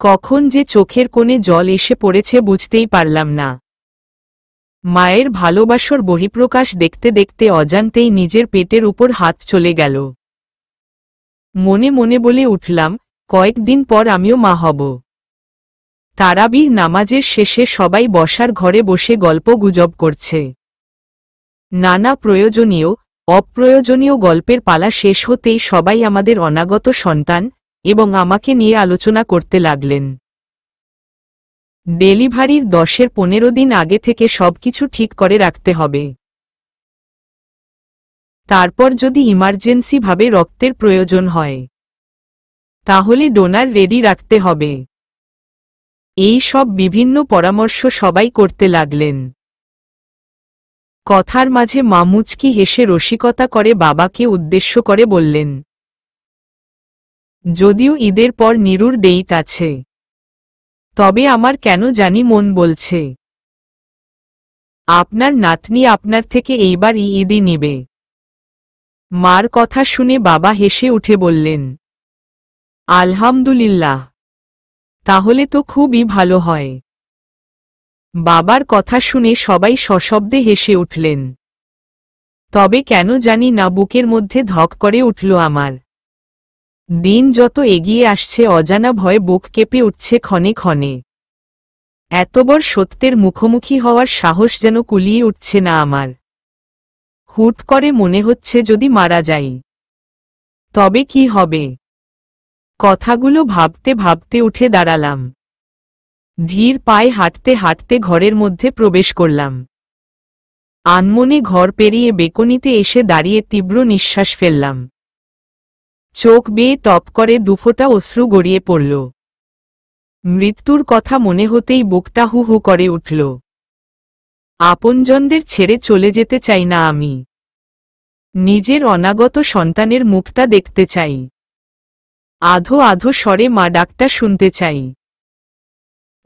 কখন যে চোখের কোণে জল এসে পড়েছে বুঝতেই পারলাম না। মায়ের ভালোবাসার বহিঃপ্রকাশ দেখতে দেখতে অজান্তেই নিজের পেটের উপর হাত চলে গেল। মনে মনে বলে উঠলাম, কয়েকদিন পর আমিও মা হব। তারাবিহ নামাজের শেষে সবাই বসার ঘরে বসে গল্প গুজব করছে। নানা প্রয়োজনীয় অপ্রয়োজনীয় গল্পের পালা শেষ হতেই সবাই আমাদের অনাগত সন্তান এবং আমাকে নিয়ে আলোচনা করতে লাগলেন। ডেলিভারির 10-15 দিন আগে থেকে সবকিছু ঠিক করে রাখতে হবে। তারপর যদি ইমার্জেন্সি ভাবে রক্তের প্রয়োজন হয় তাহলে ডোনার রেডি রাখতে হবে। এই সব বিভিন্ন পরামর্শ সবাই করতে লাগলেন। কথার মাঝে মা মুচকি হেসে রসিকতা করে বাবাকে উদ্দেশ্য করে বললেন, যদিও ঈদের পর নিরুর ডেট আছে, তবে আমার কেন জানি মন বলছে আপনার নাতনি আপনার থেকে এইবার ঈদই নেবে। মার কথা শুনে বাবা হেসে উঠে বললেন, আলহামদুলিল্লাহ, তাহলে তো খুবই ভালো হয়। বাবার কথা শুনে সবাই সশব্দে হেসে উঠলেন। তবে কেন জানি না বুকের মধ্যে ধক করে উঠল আমার। দিন যত এগিয়ে আসছে অজানা ভয়ে বুক কেঁপে উঠছে ক্ষণে ক্ষণে। এত বড় সত্যের মুখোমুখি হওয়ার সাহস যেন কুলিয়ে উঠছে না আমার। হুট করে মনে হচ্ছে যদি মারা যাই তবে কি হবে। কথাগুলো ভাবতে ভাবতে উঠে দাঁড়ালাম। ধীর পায়ে হাঁটতে হাঁটতে ঘরের মধ্যে প্রবেশ করলাম। আনমনে ঘর পেরিয়ে বেকনিতে এসে দাঁড়িয়ে তীব্র নিঃশ্বাস ফেললাম। চোখ বেয়ে টপ করে দুফোঁটা অশ্রু গড়িয়ে পড়ল। মৃত্যুর কথা মনে হতেই বুকটা হু হু করে উঠল। আপনজনদের ছেড়ে চলে যেতে চাই না আমি। নিজের অনাগত সন্তানের মুখটা দেখতে চাই। আধো আধো স্বরে মা ডাকটা শুনতে চাই।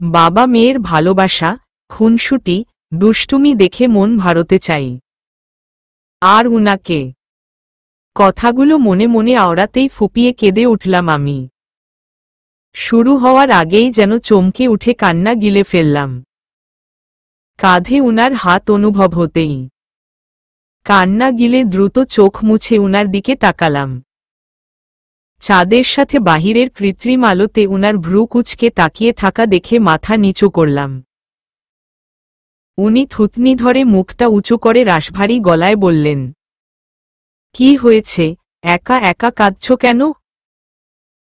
বাবা মেয়ের ভালোবাসা, খুনসুটি, দুষ্টুমি দেখে মন ভারতে চাই। আর উনাকে। কথাগুলো মনে মনে আওড়াতেই ফুপিয়ে কেঁদে উঠলাম আমি। শুরু হওয়ার আগেই যেন চমকে উঠে কান্না গিলে ফেললাম। কাঁধে উনার হাত অনুভব হতেই কান্না গিলে দ্রুত চোখ মুছে উনার দিকে তাকালাম। চাঁদের সাথে বাহিরের কৃত্রিম আলোতে উনার ভ্রু কুঁচকে তাকিয়ে থাকা দেখে মাথা নিচু করলাম। উনি থুতনি ধরে মুখটা উঁচু করে রাশভারী গলায় বললেন, কি হয়েছে, একা একা কাঁদছ কেন?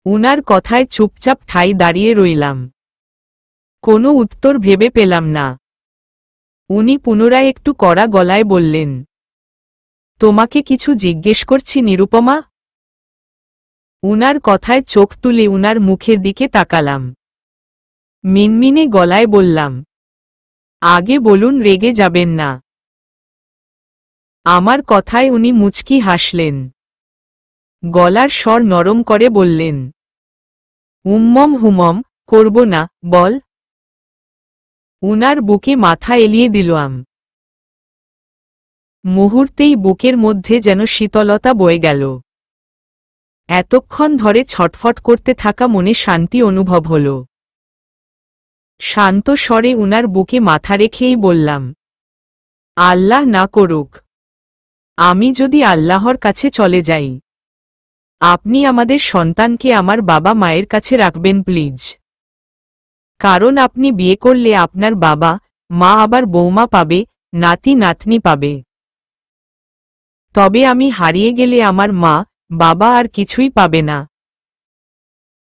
উনার কথায় চুপচাপ ঠাই দাঁড়িয়ে রইলাম। কোনো উত্তর ভেবে পেলাম না। উনি পুনরায় একটু কড়া গলায় বললেন, তোমাকে কিছু জিজ্ঞেস করছি নিরুপমা। উনার কথায় চোখ তুলে উনার মুখের দিকে তাকালাম। মিনমিনে গলায় বললাম, আগে বলুন, রেগে যাবেন না। আমার কথায় উনি মুচকি হাসলেন। গলার স্বর নরম করে বললেন, উম্মম হুমম করব না, বল। উনার বুকে মাথা এলিয়ে দিলাম। মুহূর্তেই বুকের মধ্যে যেন শীতলতা বয়ে গেল। এতক্ষণ ধরে ছটফট করতে থাকা মনে শান্তি অনুভব হল। শান্ত স্বরে উনার বুকে মাথা রেখেই বললাম, আল্লাহ না করুক, আমি যদি আল্লাহর কাছে চলে যাই, আপনি আমাদের সন্তানকে আমার বাবা মায়ের কাছে রাখবেন প্লিজ। কারণ আপনি বিয়ে করলে আপনার বাবা মা আবার বৌমা পাবে, নাতি নাতনি পাবে। তবে আমি হারিয়ে গেলে আমার মা বাবা আর কিছুই পাবে না।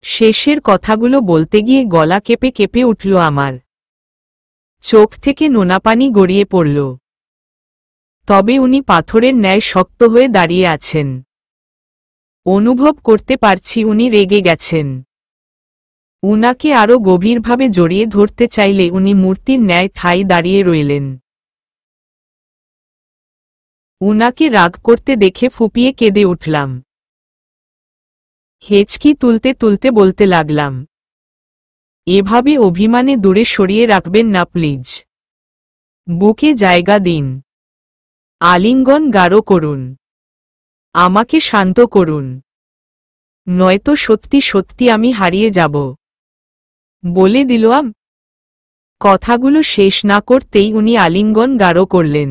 শেষের কথাগুলো বলতে গিয়ে গলা কেঁপে কেঁপে উঠল আমার। চোখ থেকে নোনা পানি গড়িয়ে পড়ল। তবে উনি পাথরের ন্যায় শক্ত হয়ে দাঁড়িয়ে আছেন। অনুভব করতে পারছি উনি রেগে গেছেন। উনাকে আরো গভীরভাবে জড়িয়ে ধরতে চাইলে উনি মূর্তির ন্যায় ঠাই দাঁড়িয়ে রইলেন। উনাকে রাগ করতে দেখে ফুপিয়ে কেঁদে উঠলাম। হেঁচকি তুলতে তুলতে বলতে লাগলাম, এভাবে অভিমানে দূরে সরিয়ে রাখবেন না প্লিজ। বুকে জায়গা দিন। আলিঙ্গন গাঢ় করুন। আমাকে শান্ত করুন। নয়তো সত্যি সত্যি আমি হারিয়ে যাব। বলে দিলাম। কথাগুলো শেষ না করতেই উনি আলিঙ্গন গাঢ় করলেন।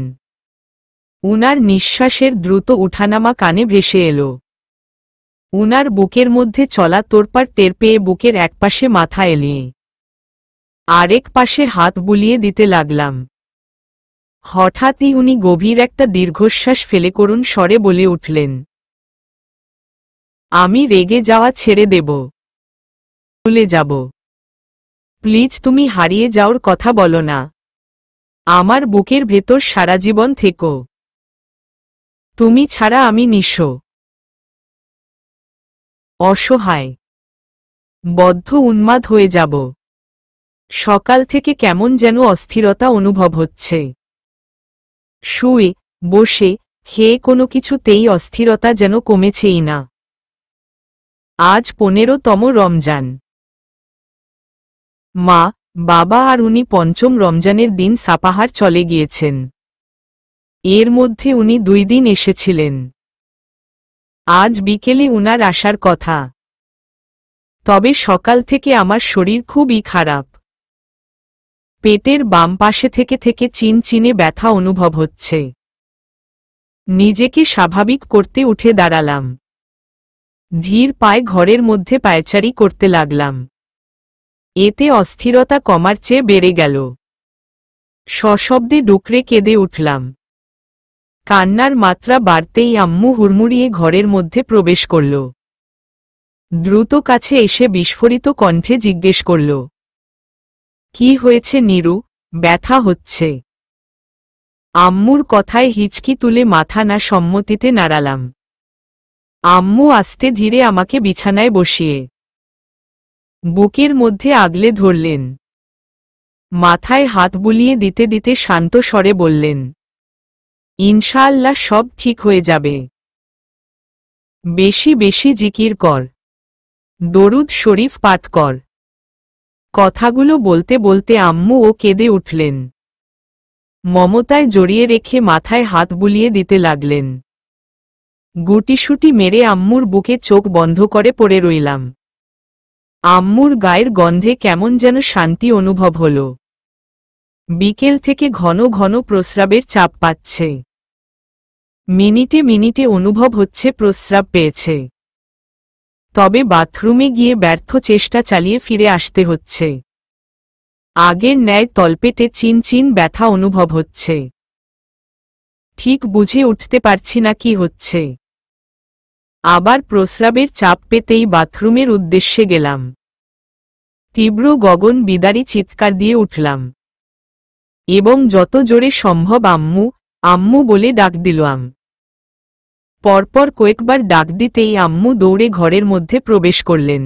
উনার নিঃশ্বাসের দ্রুত উঠানামা কানে ভেসে এলো। উনার বুকের মধ্যে চলা তোড়পাড় টের পেয়ে বুকের একপাশে মাথা এলিয়ে আরেক পাশে হাত বুলিয়ে দিতে লাগলাম। হঠাৎই উনি গভীর একটা দীর্ঘশ্বাস ফেলে করুণ স্বরে বলে উঠলেন, আমি রেগে যাওয়া ছেড়ে দেব, ভুলে যাব। প্লিজ তুমি হারিয়ে যাওয়ার কথা বলো না, আমার বুকের ভেতর সারা জীবন থেকো। তুমি ছাড়া আমি নিঃস্ব, অসহায়, বদ্ধ, উন্মাদ হয়ে যাব। সকাল থেকে কেমন যেন অস্থিরতা অনুভব হচ্ছে। শুয়ে বসে খেয়ে কোনো কিছুতেই অস্থিরতা যেন কমেছেই না। আজ 15তম রমজান। মা, বাবা আর উনি 5ম রমজানের দিন সাপাহার চলে গিয়েছেন। এর মধ্যে উনি 2 দিন এসেছিলেন। আজ বিকেলে উনার আসার কথা। তবে সকাল থেকে আমার শরীর খুবই খারাপ। পেটের বাম পাশে থেকে থেকে চিনচিনে ব্যথা অনুভব হচ্ছে। নিজেকে স্বাভাবিক করতে উঠে দাঁড়ালাম। ধীর পায়ে ঘরের মধ্যে পায়চারি করতে লাগলাম। এতে অস্থিরতা কমার চেয়ে বেড়ে গেল। সশব্দে ডুকরে কেঁদে উঠলাম। কান্নার মাত্রা বাড়তেই আম্মু হুড়মুড়িয়ে ঘরের মধ্যে প্রবেশ করল। দ্রুত কাছে এসে বিস্ফোরিত কণ্ঠে জিজ্ঞেস করল, কি হয়েছে নীরু, ব্যথা হচ্ছে? আম্মুর কথায় হিচকি তুলে মাথা না সম্মতিতে নাড়ালাম। আম্মু আস্তে ধীরে আমাকে বিছানায় বসিয়ে বুকের মধ্যে আগলে ধরলেন। মাথায় হাত বুলিয়ে দিতে দিতে শান্ত স্বরে বললেন, ইনশাআল্লাহ সব ঠিক হয়ে যাবে। বেশি বেশি জিকির কর, দরুদ শরীফ পাঠ কর। কথাগুলো বলতে বলতে আম্মু ও কেঁদে উঠলেন। মমতায় জড়িয়ে রেখে মাথায় হাত বুলিয়ে দিতে লাগলেন। গুটিসুটি মেরে আম্মুর বুকে চোখ বন্ধ করে পড়ে রইলাম। আম্মুর গায়ের গন্ধে কেমন যেন শান্তি অনুভব হল। বিকেল থেকে ঘন ঘন প্রস্রাবের চাপ পাচ্ছে। মিনিটে মিনিটে অনুভব হচ্ছে প্রস্রাব পেয়েছে। তবে বাথরুমে গিয়ে ব্যর্থ চেষ্টা চালিয়ে ফিরে আসতে হচ্ছে। আগের ন্যায় তলপেটে চিনচিন ব্যথা অনুভব হচ্ছে। ঠিক বুঝে উঠতে পারছি না কি হচ্ছে। আবার প্রস্রাবের চাপ পেতেই বাথরুমের উদ্দেশ্যে গেলাম। তীব্র গগন বিদারী চিৎকার দিয়ে উঠলাম এবং যত জোরে সম্ভব আম্মু আম্মু বলে ডাক দিলাম। পরপর কয়েকবার ডাক দিতেই আম্মু দৌড়ে ঘরের মধ্যে প্রবেশ করলেন।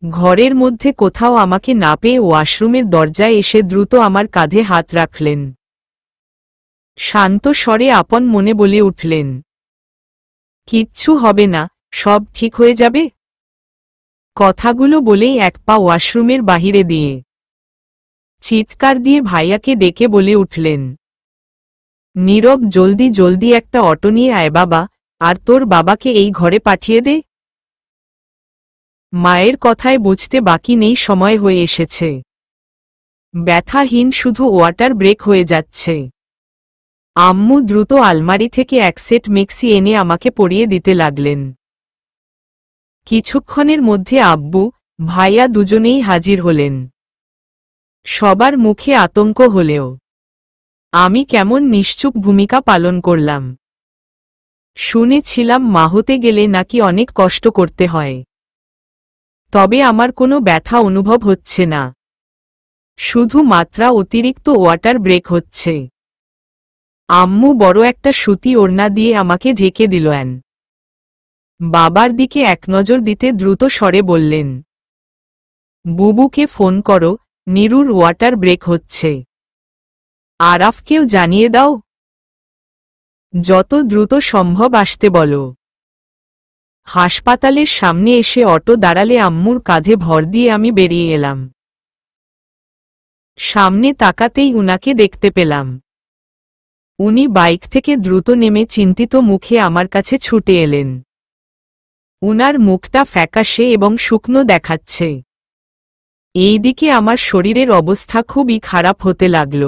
ঘরের মধ্যে কোথাও আমাকে না পেয়ে ওয়াশরুমের দরজায় এসে দ্রুত আমার কাঁধে হাত রাখলেন। শান্ত স্বরে আপন মনে বলে উঠলেন, কিচ্ছু হবে না, সব ঠিক হয়ে যাবে। কথাগুলো বলেই এক পা ওয়াশরুমের বাহিরে দিয়ে চিৎকার দিয়ে ভাইয়াকে ডেকে বলে উঠলেন, নীরব, জলদি জলদি একটা অটো নিয়ে আয় বাবা, আর তোর বাবাকে এই ঘরে পাঠিয়ে দে। মায়ের কথায় বুঝতে বাকি নেই, সময় হয়ে এসেছে। ব্যথাহীন শুধু ওয়াটার ব্রেক হয়ে যাচ্ছে। আম্মু দ্রুত আলমারি থেকে এক সেট মেক্সি এনে আমাকে পরিয়ে দিতে লাগলেন। কিছুক্ষণের মধ্যে আব্বু ভাইয়া দুজনেই হাজির হলেন। সবার মুখে আতঙ্ক হলেও আমি কেমন নিশ্চুপ ভূমিকা পালন করলাম। শুনেছিলাম মা হতে গেলে নাকি অনেক কষ্ট করতে হয়। তবে আমার কোনো ব্যথা অনুভব হচ্ছে না, শুধু মাত্রা অতিরিক্ত ওয়াটার ব্রেক হচ্ছে। আম্মু বড় একটা সুতি ওড়না দিয়ে আমাকে ঢেকে দিলেন। বাবার দিকে এক নজর দিতে দ্রুত স্বরে বললেন, বুবুকে ফোন করো, নীরুর ওয়াটার ব্রেক হচ্ছে। আরাফকেও জানিয়ে দাও, যত দ্রুত সম্ভব আসতে বলো। হাসপাতালের সামনে এসে অটো দাঁড়ালে আম্মুর কাঁধে ভর দিয়ে আমি বেরিয়ে এলাম। সামনে তাকাতেই উনাকে দেখতে পেলাম। উনি বাইক থেকে দ্রুত নেমে চিন্তিত মুখে আমার কাছে ছুটে এলেন। উনার মুখটা ফ্যাকাশে এবং শুকনো দেখাচ্ছে। এইদিকে আমার শরীরের অবস্থা খুবই খারাপ হতে লাগল।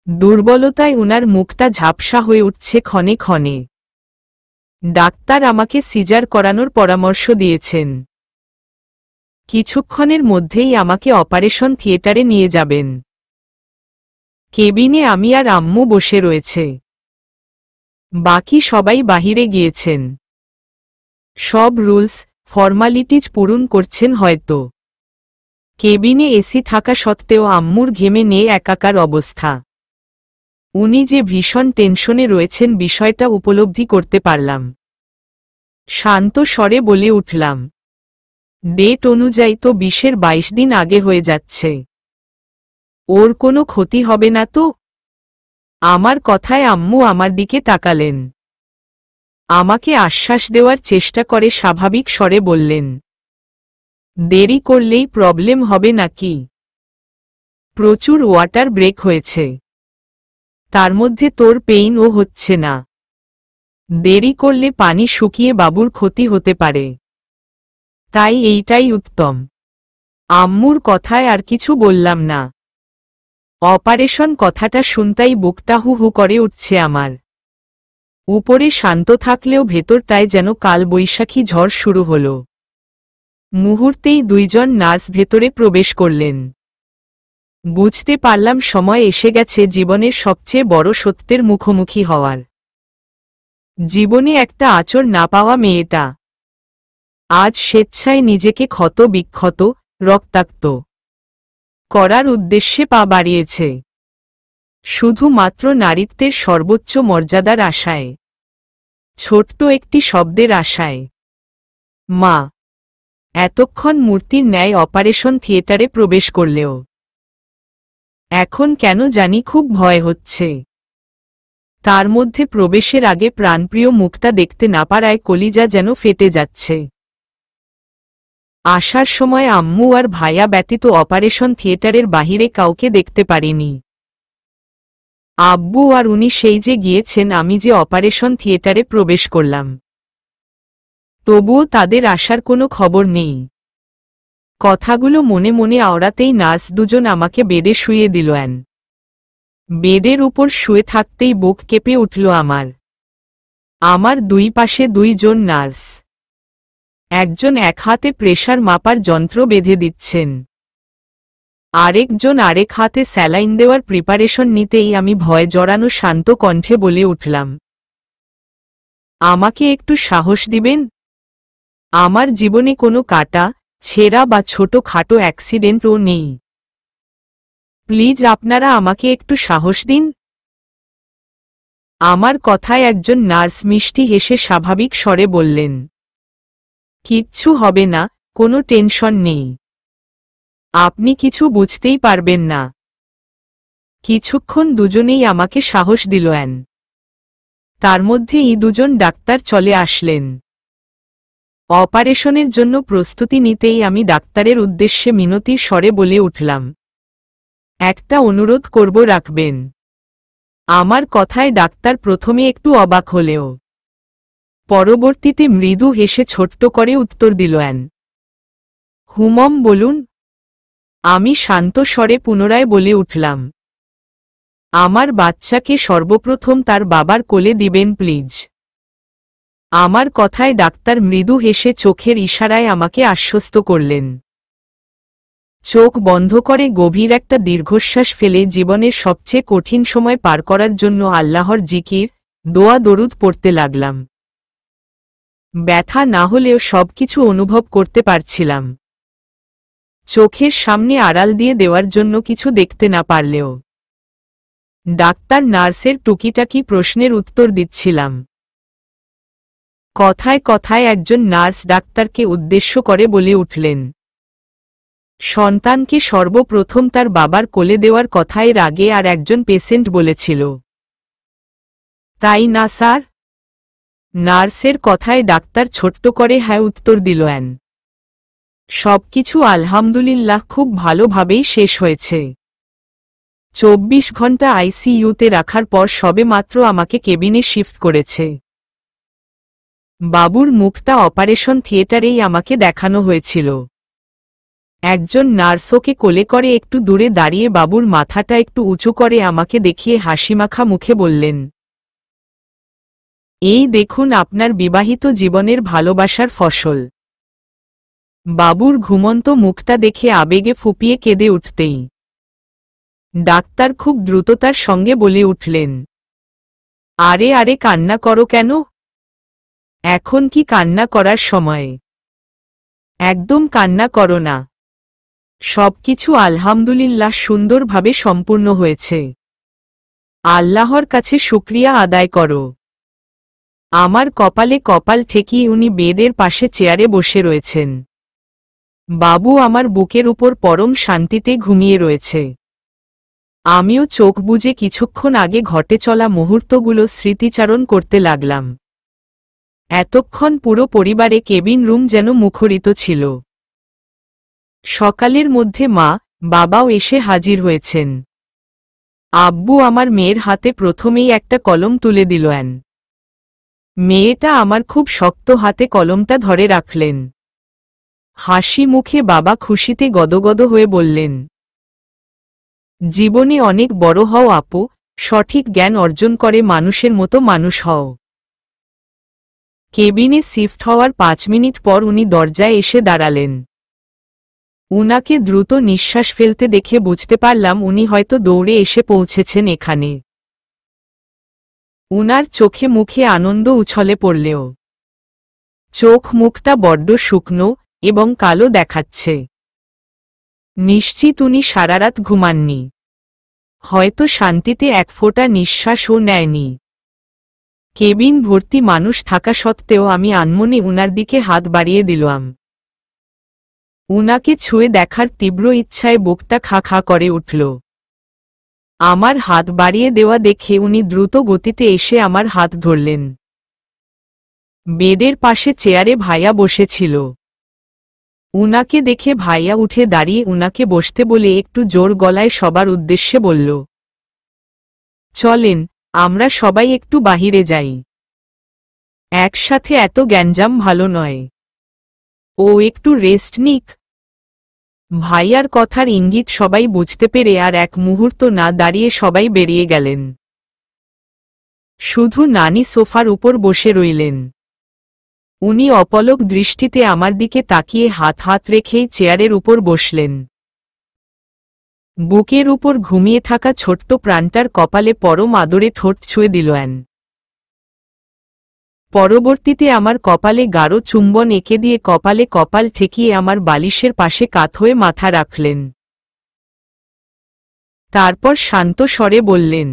দুর্বলতায় উনার মুখটা ঝাপসা হয়ে উঠছে ক্ষণে ক্ষণে। ডাক্তার আমাকে সিজার করানোর পরামর্শ দিয়েছেন। কিছুক্ষণের মধ্যেই আমাকে অপারেশন থিয়েটারে নিয়ে যাবেন। কেবিনে আমি আর আম্মু বসে রয়েছে, বাকি সবাই বাহিরে গিয়েছেন। সব রুলস ফর্মালিটিজ পূরণ করছেন হয়তো। কেবিনে এসি থাকা সত্ত্বেও আম্মুর ঘেমে নিয়ে একাকার অবস্থা। উনি যে ভীষণ টেনশনে রয়েছেন বিষয়টা উপলব্ধি করতে পারলাম। শান্ত স্বরে বলে উঠলাম, ডেট অনুযায়ী তো 20-এর 22 দিন আগে হয়ে যাচ্ছে। ওর কোনো ক্ষতি হবে না তো? আমার কথায় আম্মু আমার দিকে তাকালেন। আমাকে আশ্বাস দেওয়ার চেষ্টা করে স্বাভাবিক স্বরে বললেন, দেরি করলেই প্রবলেম হবে নাকি? প্রচুর ওয়াটার ব্রেক হয়েছে, তার মধ্যে তোর পেইনও হচ্ছে না। দেরি করলে পানি শুকিয়ে বাবুর ক্ষতি হতে পারে, তাই এইটাই উত্তম। আম্মুর কথায় আর কিছু বললাম না। অপারেশন কথাটা শুনতেই বুকটা হু হু করে উঠছে আমার। উপরে শান্ত থাকলেও ভেতরটায় যেন কালবৈশাখী ঝড় শুরু হল। মুহূর্তেই 2 জন নার্স ভেতরে প্রবেশ করলেন। বুঝতে পারলাম সময় এসে গেছে জীবনের সবচেয়ে বড় সত্যের মুখোমুখি হওয়ার। জীবনে একটা আঁচড় না পাওয়া মেয়েটা আজ স্বেচ্ছায় নিজেকে ক্ষত বিক্ষত, রক্তাক্ত করার উদ্দেশ্যে পা বাড়িয়েছে, শুধুমাত্র নারীত্বের সর্বোচ্চ মর্যাদার আশায়, ছোট্ট একটি শব্দের আশায়। মা এতক্ষণ মূর্তির ন্যায় অপারেশন থিয়েটারে প্রবেশ করলেও এখন কেন জানি খুব ভয় হচ্ছে। তার মধ্যে প্রবেশের আগে প্রাণপ্রিয় মুখটা দেখতে না পারায় কলিজা যেন ফেটে যাচ্ছে। আসার সময় আম্মু আর ভাইয়া ব্যতীত অপারেশন থিয়েটারের বাহিরে কাউকে দেখতে পারিনি। আব্বু আর উনি সেই যে গিয়েছেন, আমি যে অপারেশন থিয়েটারে প্রবেশ করলাম, তবুও তাদের আসার কোনো খবর নেই। কথাগুলো মনে মনে আওড়াতেই নার্স দুজন আমাকে বেডে শুইয়ে দিল। বেডের উপর শুয়ে থাকতেই বুক কেঁপে উঠল আমার। আমার 2 পাশে 2 জন নার্স। একজন এক হাতে প্রেশার মাপার যন্ত্র বেঁধে দিচ্ছেন, আরেকজন আরেক হাতে স্যালাইন দেওয়ার প্রিপারেশন নিতেই আমি ভয় জড়ানো শান্ত কণ্ঠে বলে উঠলাম, আমাকে একটু সাহস দিবেন। আমার জীবনে কোনো কাটা ছেঁড়া বা ছোটখাটো অ্যাক্সিডেন্টও নেই। প্লিজ আপনারা আমাকে একটু সাহস দিন। আমার কথায় একজন নার্স মিষ্টি হেসে স্বাভাবিক স্বরে বললেন, কিচ্ছু হবে না, কোনো টেনশন নেই। আপনি কিছু বুঝতেই পারবেন না। কিছুক্ষণ দুজনেই আমাকে সাহস দিল। তার মধ্যেই 2 জন ডাক্তার চলে আসলেন। অপারেশনের জন্য প্রস্তুতি নিতেই আমি ডাক্তারের উদ্দেশ্যে মিনতির স্বরে বলে উঠলাম, একটা অনুরোধ করব, রাখবেন। আমার কথায় ডাক্তার প্রথমে একটু অবাক হলেও পরবর্তীতে মৃদু হেসে ছোট্ট করে উত্তর দিল, হুমম বলুন। আমি শান্ত স্বরে পুনরায় বলে উঠলাম, আমার বাচ্চাকে সর্বপ্রথম তার বাবার কোলে দিবেন প্লিজ। আমার কথায় ডাক্তার মৃদু হেসে চোখের ইশারায় আমাকে আশ্বস্ত করলেন। চোখ বন্ধ করে গভীর একটা দীর্ঘশ্বাস ফেলে জীবনের সবচেয়ে কঠিন সময় পার করার জন্য আল্লাহর জিকির, দোয়া দরুদ পড়তে লাগলাম। ব্যথা না হলেও সবকিছু অনুভব করতে পারছিলাম। চোখের সামনে আড়াল দিয়ে দেওয়ার জন্য কিছু দেখতে না পারলেও ডাক্তার নার্সের টুকিটাকি প্রশ্নের উত্তর দিচ্ছিলাম। কথায় কথায় একজন নার্স ডাক্তারকে উদ্দেশ্য করে বলে উঠলেন, সন্তানকে সর্বপ্রথম তার বাবার কোলে দেওয়ার কথা এর আগে আর একজন পেশেন্ট বলেছিল, তাই না স্যার? নার্সের কথায় ডাক্তার ছোট্ট করে হ্যাঁ উত্তর দিল। সবকিছু আলহামদুলিল্লাহ খুব ভালোভাবেই শেষ হয়েছে। 24 ঘন্টা আইসিইউতে রাখার পর সবে মাত্র আমাকে কেবিনে শিফট করেছে। বাবুর মুখটা অপারেশন থিয়েটারেই আমাকে দেখানো হয়েছিল। একজন নার্স ওকে কোলে করে একটু দূরে দাঁড়িয়ে বাবুর মাথাটা একটু উঁচু করে আমাকে দেখিয়ে হাসিমাখা মুখে বললেন, এই দেখুন আপনার বিবাহিত জীবনের ভালোবাসার ফসল। বাবুর ঘুমন্ত মুখটা দেখে আবেগে ফুঁপিয়ে কেঁদে উঠতেই ডাক্তার খুব দ্রুততার সঙ্গে বলে উঠলেন, আরে আরে কান্না করো কেন? এখন কি কান্না করার সময়? একদম কান্না করো না। সবকিছু আলহামদুলিল্লাহ সুন্দরভাবে সম্পূর্ণ হয়েছে। আল্লাহর কাছে শুকরিয়া আদায় করো। আমার কপালে কপাল ঠেকিয়ে উনি বেডের পাশে চেয়ারে বসে রয়েছেন। বাবু আমার বুকের উপর পরম শান্তিতে ঘুমিয়ে রয়েছে। আমিও চোখ বুজে কিছুক্ষণ আগে ঘটে চলা মুহূর্তগুলো স্মৃতিচারণ করতে লাগলাম। এতক্ষণ পুরো পরিবারে কেবিন রুম যেন মুখরিত ছিল। সকালের মধ্যে মা, বাবাও এসে হাজির হয়েছেন। আব্বু আমার মেয়ের হাতে প্রথমেই একটা কলম তুলে দিলেন। মেয়েটা আমার খুব শক্ত হাতে কলমটা ধরে রাখলেন। হাসি মুখে বাবা খুশিতে গদগদ হয়ে বললেন, জীবনে অনেক বড় হও আপু, সঠিক জ্ঞান অর্জন করে মানুষের মতো মানুষ হও। কেবিনে শিফট হওয়ার 5 মিনিট পর উনি দরজায় এসে দাঁড়ালেন। উনাকে দ্রুত নিঃশ্বাস ফেলতে দেখে বুঝতে পারলাম উনি হয়তো দৌড়ে এসে পৌঁছেছেন এখানে। উনার চোখে মুখে আনন্দ উছলে পড়লেও চোখ মুখটা বড্ড শুকনো এবং কালো দেখাচ্ছে। নিশ্চিত উনি সারারাত ঘুমাননি। হয়তো শান্তিতে এক ফোঁটা নিঃশ্বাসও নেয়নি। কেবিন ভর্তি মানুষ থাকা সত্ত্বেও আমি আনমনে উনার দিকে হাত বাড়িয়ে দিলাম। উনাকে ছুঁয়ে দেখার তীব্র ইচ্ছায় বুকটা খা খা করে উঠল। আমার হাত বাড়িয়ে দেওয়া দেখে উনি দ্রুত গতিতে এসে আমার হাত ধরলেন। বেডের পাশে চেয়ারে ভাইয়া বসেছিল। উনাকে দেখে ভাইয়া উঠে দাঁড়িয়ে উনাকে বসতে বলে একটু জোর গলায় সবার উদ্দেশ্যে বলল, চলেন আমরা সবাই একটু বাহিরে যাই। একসাথে এত গ্যাঞ্জাম ভালো নয়। ও একটু রেস্ট নিক। ভাইয়ার কথার ইঙ্গিত সবাই বুঝতে পেরে আর এক মুহূর্ত না দাঁড়িয়ে সবাই বেরিয়ে গেলেন। শুধু নানি সোফার উপর বসে রইলেন। উনি অপলক দৃষ্টিতে আমার দিকে তাকিয়ে হাত হাত রেখেই চেয়ারের উপর বসলেন। বুকের উপর ঘুমিয়ে থাকা ছোট্ট প্রাণটার কপালে পরম আদরে ঠোঁট ছুঁয়ে দিলেন। পরবর্তীতে আমার কপালে গাঢ় চুম্বন এঁকে দিয়ে কপালে কপাল ঠেকিয়ে আমার বালিশের পাশে কাত হয়ে মাথা রাখলেন। তারপর শান্ত স্বরে বললেন,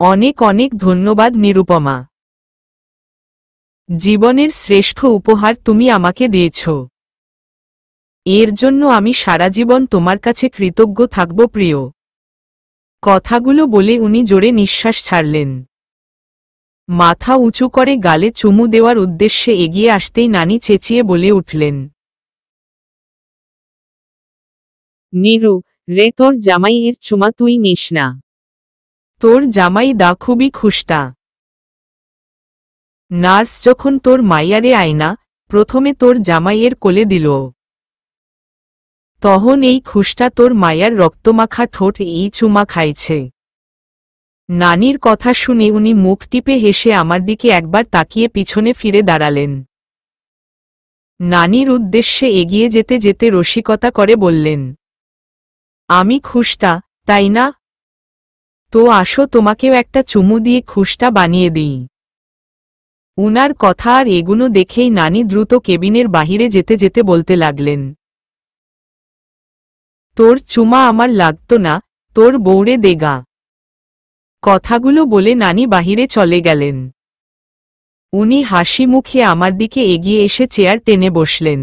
অনেক অনেক ধন্যবাদ নিরুপমা। জীবনের শ্রেষ্ঠ উপহার তুমি আমাকে দিয়েছ। এর জন্য আমি সারা জীবন তোমার কাছে কৃতজ্ঞ থাকব প্রিয়। কথাগুলো বলে উনি জোরে নিঃশ্বাস ছাড়লেন। মাথা উঁচু করে গালে চুমু দেওয়ার উদ্দেশ্যে এগিয়ে আসতেই নানি চেঁচিয়ে বলে উঠলেন, নীরু রে, তোর জামাইয়ের চুমা তুই নিস না। তোর জামাই দা খুবই খুশটা। নার্স যখন তোর মাইয়ারে আয়না প্রথমে তোর জামাইয়ের কোলে দিল, তখন এই খুশটা তোর মায়ার রক্তমাখা ঠোঁট এই চুমা খাইছে। নানির কথা শুনে উনি মুখ টিপে হেসে আমার দিকে একবার তাকিয়ে পিছনে ফিরে দাঁড়ালেন। নানির উদ্দেশ্যে এগিয়ে যেতে যেতে রসিকতা করে বললেন, আমি খুশটা, তাই না? তো আসো তোমাকেও একটা চুমু দিয়ে খুশটা বানিয়ে দিই। উনার কথা আর এগুলো দেখেই নানি দ্রুত কেবিনের বাহিরে যেতে যেতে বলতে লাগলেন, তোর চুমা আমার লাগতো না, তোর বউরে দেগা। কথাগুলো বলে নানি বাহিরে চলে গেলেন। উনি হাসি মুখে আমার দিকে এগিয়ে এসে চেয়ার টেনে বসলেন।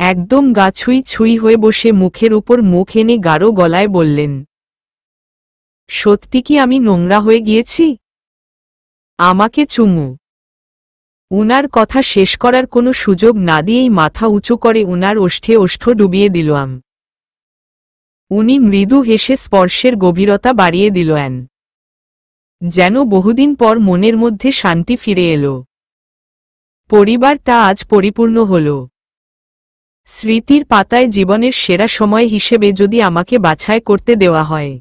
একদম গা ছুঁই ছুঁই হয়ে বসে মুখের উপর মুখ এনে গাঢ় গলায় বললেন, সত্যি কি আমি নোংরা হয়ে গিয়েছি? আমাকে চুমু। উনার কথা শেষ করার কোনো সুযোগ না দিয়েই মাথা উঁচু করে উনার ওষ্ঠে ওষ্ঠ ডুবিয়ে দিলাম। উনি মৃদু হেসে স্পর্শের গভীরতা বাড়িয়ে দিলেন। যেন বহুদিন পর মনের মধ্যে শান্তি ফিরে এলো। পরিবারটা আজ পরিপূর্ণ হল। স্মৃতির পাতায় জীবনের সেরা সময় হিসেবে যদি আমাকে বাছাই করতে দেওয়া হয়,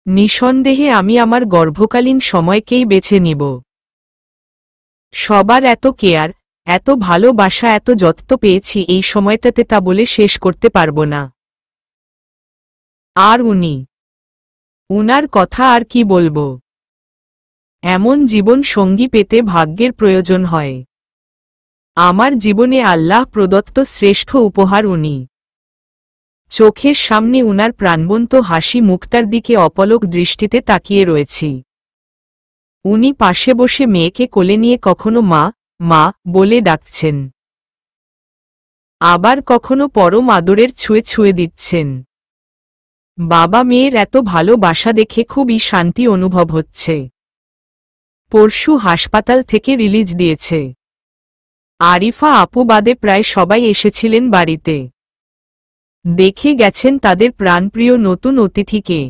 নিঃসন্দেহে আমি আমার গর্ভকালীন সময়কেই বেছে নিব। সবার এত কেয়ার, এত ভালোবাসা এত যত্ন পেয়েছি এই সময়টাতে তা বলে শেষ করতে পারবো না। আর উনার কথা আর কি বলবো। এমন জীবন সঙ্গী পেতে ভাগ্যের প্রয়োজন হয়। আমার জীবনে আল্লাহ প্রদত্ত শ্রেষ্ঠ উপহার উনি। চোখের সামনে উনার প্রাণবন্ত হাসি মুখটার দিকে অপলক দৃষ্টিতে তাকিয়ে রয়েছি। উনি পাশে বসে মেয়েকে কোলে নিয়ে কখনো মা মা বলে ডাকছেন, আবার কখনো পরম আদরের ছুঁয়ে ছুঁয়ে দিচ্ছেন। বাবা মেয়ের এত ভালোবাসা দেখে খুবই শান্তি অনুভব হচ্ছে। পরশু হাসপাতাল থেকে রিলিজ দিয়েছে। আরিফা আপু বাদে প্রায় সবাই এসেছিলেন বাড়িতে। দেখে গেছেন তাদের প্রাণপ্রিয় নতুন অতিথিকে।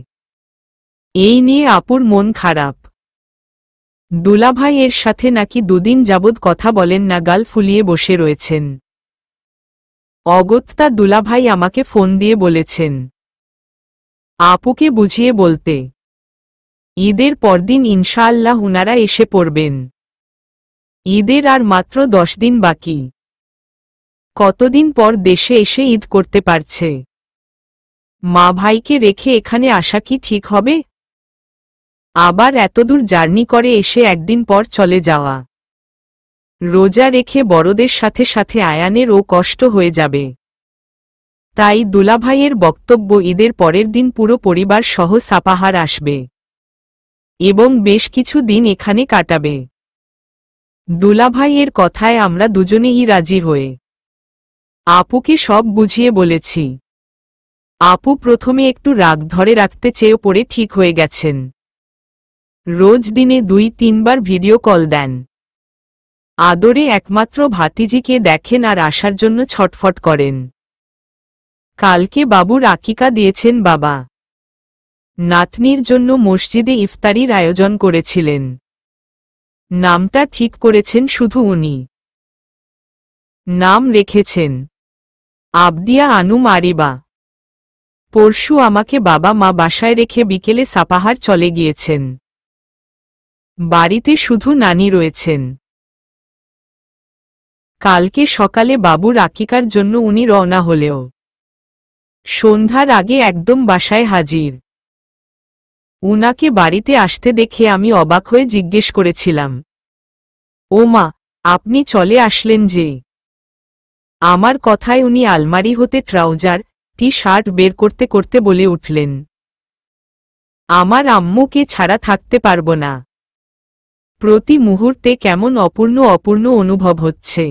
এই নিয়ে আপুর মন খারাপ। দুলাভাই এর সাথে নাকি দুদিন যাবৎ কথা বলেন না, গাল ফুলিয়ে বসে রয়েছেন। অগত্যা দুলাভাই আমাকে ফোন দিয়ে বলেছেন আপুকে বুঝিয়ে বলতে। ঈদের পরদিন ইনশাআল্লাহ উনারা এসে পড়বেন। ঈদের আর মাত্র 10 দিন বাকি। কতদিন পর দেশে এসে ঈদ করতে পারছে। মা ভাইকে রেখে এখানে আসা কি ঠিক হবে? আবার এতদূর জার্নি করে এসে একদিন পর চলে যাওয়া। রোজা রেখে বড়দের সাথে সাথে আয়ানেরও কষ্ট হয়ে যাবে। তাই দুলাভাইয়ের বক্তব্য ঈদের পরের দিন পুরো পরিবার সহ সাপাহার আসবে এবং বেশ কিছু দিন এখানে কাটাবে। দুলাভাইয়ের কথায় আমরা দুজনেই রাজি হয়ে আপুকে সব বুঝিয়ে বলেছি। আপু প্রথমে একটু রাগ ধরে রাখতে চেয়ে পড়ে ঠিক হয়ে গেছেন। রোজ দিনে 2-3 বার ভিডিও কল দেন। আদরে একমাত্র ভাতিজিকে দেখেন আর আসার জন্য ছটফট করেন। কালকে বাবুর আকিকা দিয়েছেন বাবা। নাতনির জন্য মসজিদে ইফতারির আয়োজন করেছিলেন। নামটা ঠিক করেছেন শুধু উনি। নাম রেখেছেন আবদিয়া আনুম আরিবা। পরশু আমাকে বাবা মা বাসায় রেখে বিকেলে সাপাহার চলে গিয়েছেন। বাড়িতে শুধু নানি রয়েছেন। কালকে সকালে বাবুর আকিকার জন্য উনি রওনা হলেও সন্ধ্যার আগে একদম বাসায় হাজির। উনাকে বাড়িতে আসতে দেখে আমি অবাক হয়ে জিজ্ঞেস করেছিলাম, ও মা, আপনি চলে আসলেন যে? আমার কথায় উনি আলমারি হতে ট্রাউজার টি শার্ট বের করতে করতে বলে উঠলেন, আমার আম্মুকে ছাড়া থাকতে পারব না। প্রতি মুহূর্তে কেমন অপূর্ণ অপূর্ণ অনুভব হচ্ছে।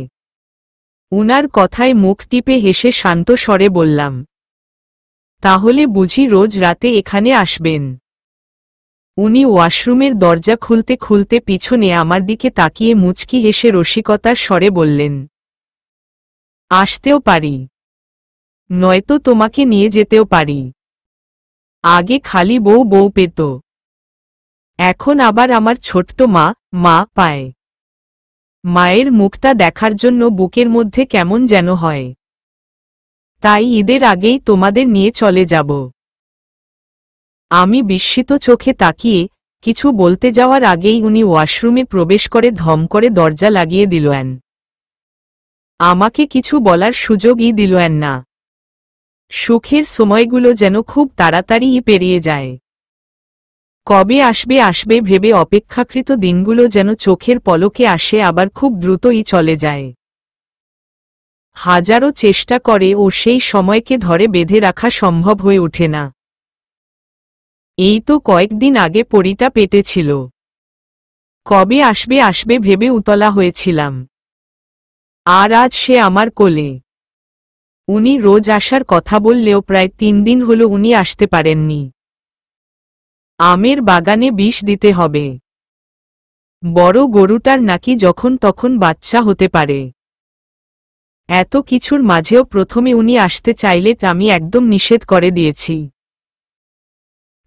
উনার কথায় মুখ টিপে হেসে শান্ত স্বরে বললাম, তাহলে বুঝি রোজ রাতে এখানে আসবেন? উনি ওয়াশরুমের দরজা খুলতে খুলতে পিছনে আমার দিকে তাকিয়ে মুচকি হেসে রসিকতার স্বরে বললেন, আসতেও পারি, নয়তো তোমাকে নিয়ে যেতেও পারি। আগে খালি বউ বউ পেত, এখন আবার আমার ছোট্ট মা মা পায়। মায়ের মুখটা দেখার জন্য বুকের মধ্যে কেমন যেন হয়। তাই ঈদের আগেই তোমাদের নিয়ে চলে যাব। আমি বিস্মিত চোখে তাকিয়ে কিছু বলতে যাওয়ার আগেই উনি ওয়াশরুমে প্রবেশ করে ধম করে দরজা লাগিয়ে দিলেন। আমাকে কিছু বলার সুযোগই দিলেন না। সুখের সময়গুলো যেন খুব তাড়াতাড়িই পেরিয়ে যায়। কবে আসবে আসবে ভেবে অপেক্ষাকৃত দিনগুলো যেন চোখের পলকে আসে, আবার খুব দ্রুতই চলে যায়। হাজারো চেষ্টা করে ও সেই সময়কে ধরে বেঁধে রাখা সম্ভব হয়ে ওঠে না। এই তো কয়েকদিন আগে পরীটা পেটে ছিল। কবে আসবে আসবে ভেবে উতলা হয়েছিলাম। আর আজ সে আমার কোলে। উনি রোজ আসার কথা বললেও প্রায় 3 দিন হলো উনি আসতে পারেননি। আমের বাগানে বিষ দিতে হবে। বড় গরুটার নাকি যখন তখন বাচ্চা হতে পারে। এত কিছুর মাঝেও প্রথমে উনি আসতে চাইলে আমি একদম নিষেধ করে দিয়েছি।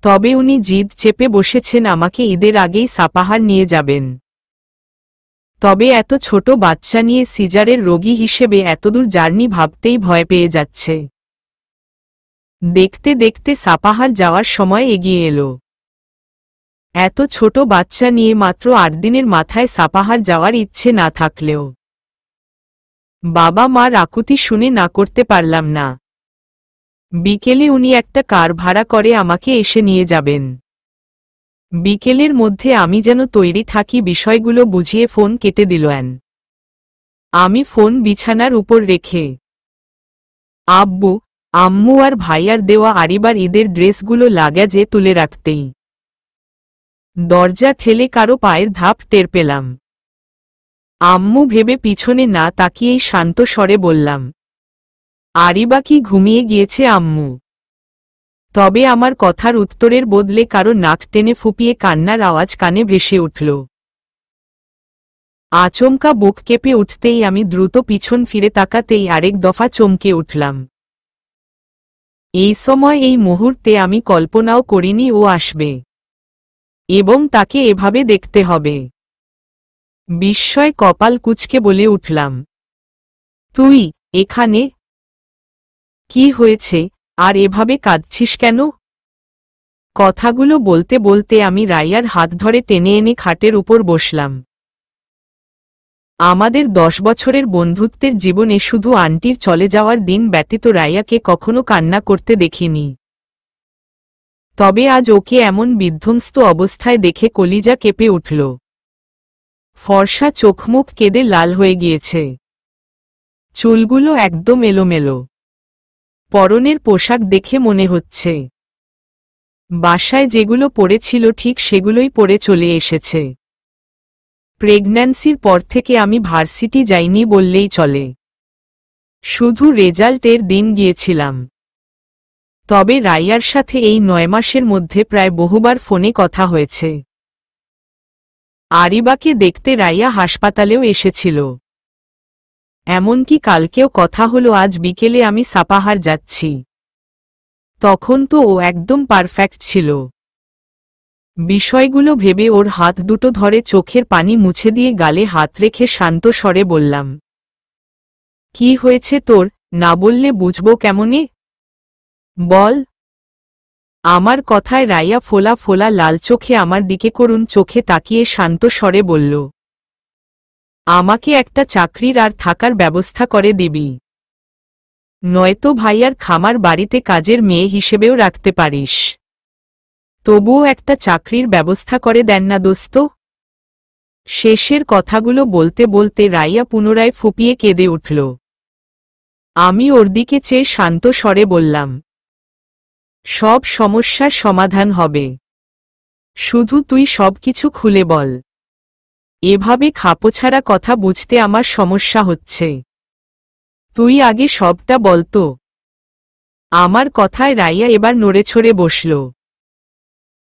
তবে উনি জিদ চেপে বসেছেন আমাকে ঈদের আগেই সাপাহার নিয়ে যাবেন। তবে এত ছোট বাচ্চা নিয়ে সিজারের রোগী হিসেবে এতদূর জার্নি ভাবতেই ভয় পেয়ে যাচ্ছে। দেখতে দেখতে সাপাহার যাওয়ার সময় এগিয়ে এলো। এত ছোট বাচ্চা নিয়ে মাত্র 8 দিনের মাথায় সাপাহার যাওয়ার ইচ্ছে না থাকলেও বাবা মার আকুতি শুনে না করতে পারলাম না। বিকেলে উনি একটা কার ভাড়া করে আমাকে এসে নিয়ে যাবেন। বিকেলের মধ্যে আমি যেন তৈরি থাকি বিষয়গুলো বুঝিয়ে ফোন কেটে দিলেন। আমি ফোন বিছানার উপর রেখে আব্বু, আম্মু আর ভাইয়ার দেওয়া আরিবার ঈদের ড্রেসগুলো লাগেজে তুলে রাখতেই দরজা ঠেলে কারো পায়ের ধাপ টের পেলাম। আম্মু ভেবে পিছনে না তাকিয়েই শান্ত স্বরে বললাম, আরিবা কি ঘুমিয়ে গিয়েছে আম্মু? তবে আমার কথার উত্তরের বদলে কারো নাক টেনে ফুপিয়ে কান্নার আওয়াজ কানে ভেসে উঠল। আচমকা বুক কেঁপে উঠতেই আমি দ্রুত পিছন ফিরে তাকাতেই আরেক দফা চমকে উঠলাম। এই সময় এই মুহূর্তে আমি কল্পনাও করিনি ও আসবে এবং তাকে এভাবে দেখতে হবে। বিস্ময় কপাল কুঁচকে বলে উঠলাম, তুই এখানে? কি হয়েছে, আর এভাবে কাঁদছিস কেন? কথাগুলো বলতে বলতে আমি রাইয়ার হাত ধরে টেনে এনে খাটের উপর বসলাম। আমাদের 10 বছরের বন্ধুত্বের জীবনে শুধু আন্টির চলে যাওয়ার দিন ব্যতীত রাইয়াকে কখনো কান্না করতে দেখিনি। তবে আজ ওকে এমন বিধ্বস্ত অবস্থায় দেখে কলিজা কেঁপে উঠল। ফর্সা চোখমুখ কেঁদে লাল হয়ে গিয়েছে, চুলগুলো একদম এলোমেলো। পরনের পোশাক দেখে মনে হচ্ছে বাসায় যেগুলো পরেছিল ঠিক সেগুলোই পরে চলে এসেছে। প্রেগন্যান্সির পর থেকে আমি ভার্সিটি যাইনি বললেই চলে, শুধু রেজাল্টের দিন গিয়েছিলাম। তবে রাইয়ার সাথে এই 9 মাসের মধ্যে প্রায় বহুবার ফোনে কথা হয়েছে। আরিবাকে দেখতে রাইয়া হাসপাতালেও এসেছিল। এমনকি কালকেও কথা হলো আজ বিকেলে আমি সাপাহার যাচ্ছি। তখন তো ও একদম পারফেক্ট ছিল। বিষয়গুলো ভেবে ওর হাত দুটো ধরে চোখের পানি মুছে দিয়ে গালে হাত রেখে শান্ত স্বরে বললাম, কি হয়েছে তোর? না বললে বুঝবো কেমনে? বল। আমার কথায় রাইয়া ফোলা ফোলা লাল চোখে আমার দিকে করুণ চোখে তাকিয়ে শান্ত স্বরে বলল, আমাকে একটা চাকরির আর থাকার ব্যবস্থা করে দিবি। নয়তো ভাইয়ার খামার বাড়িতে কাজের মেয়ে হিসেবেও রাখতে পারিস। তবুও একটা চাকরির ব্যবস্থা করে দেন না দোস্ত। শেষের কথাগুলো বলতে বলতে রাইয়া পুনরায় ফুপিয়ে কেঁদে উঠল। আমি ওর দিকে চেয়ে শান্ত স্বরে বললাম, সব সমস্যার সমাধান হবে, শুধু তুই সবকিছু খুলে বল। এভাবে খাপোছাড়া কথা বুঝতে আমার সমস্যা হচ্ছে। তুই আগে সবটা বলতো। আমার কথায় রাইয়া এবার নড়েছড়ে বসল।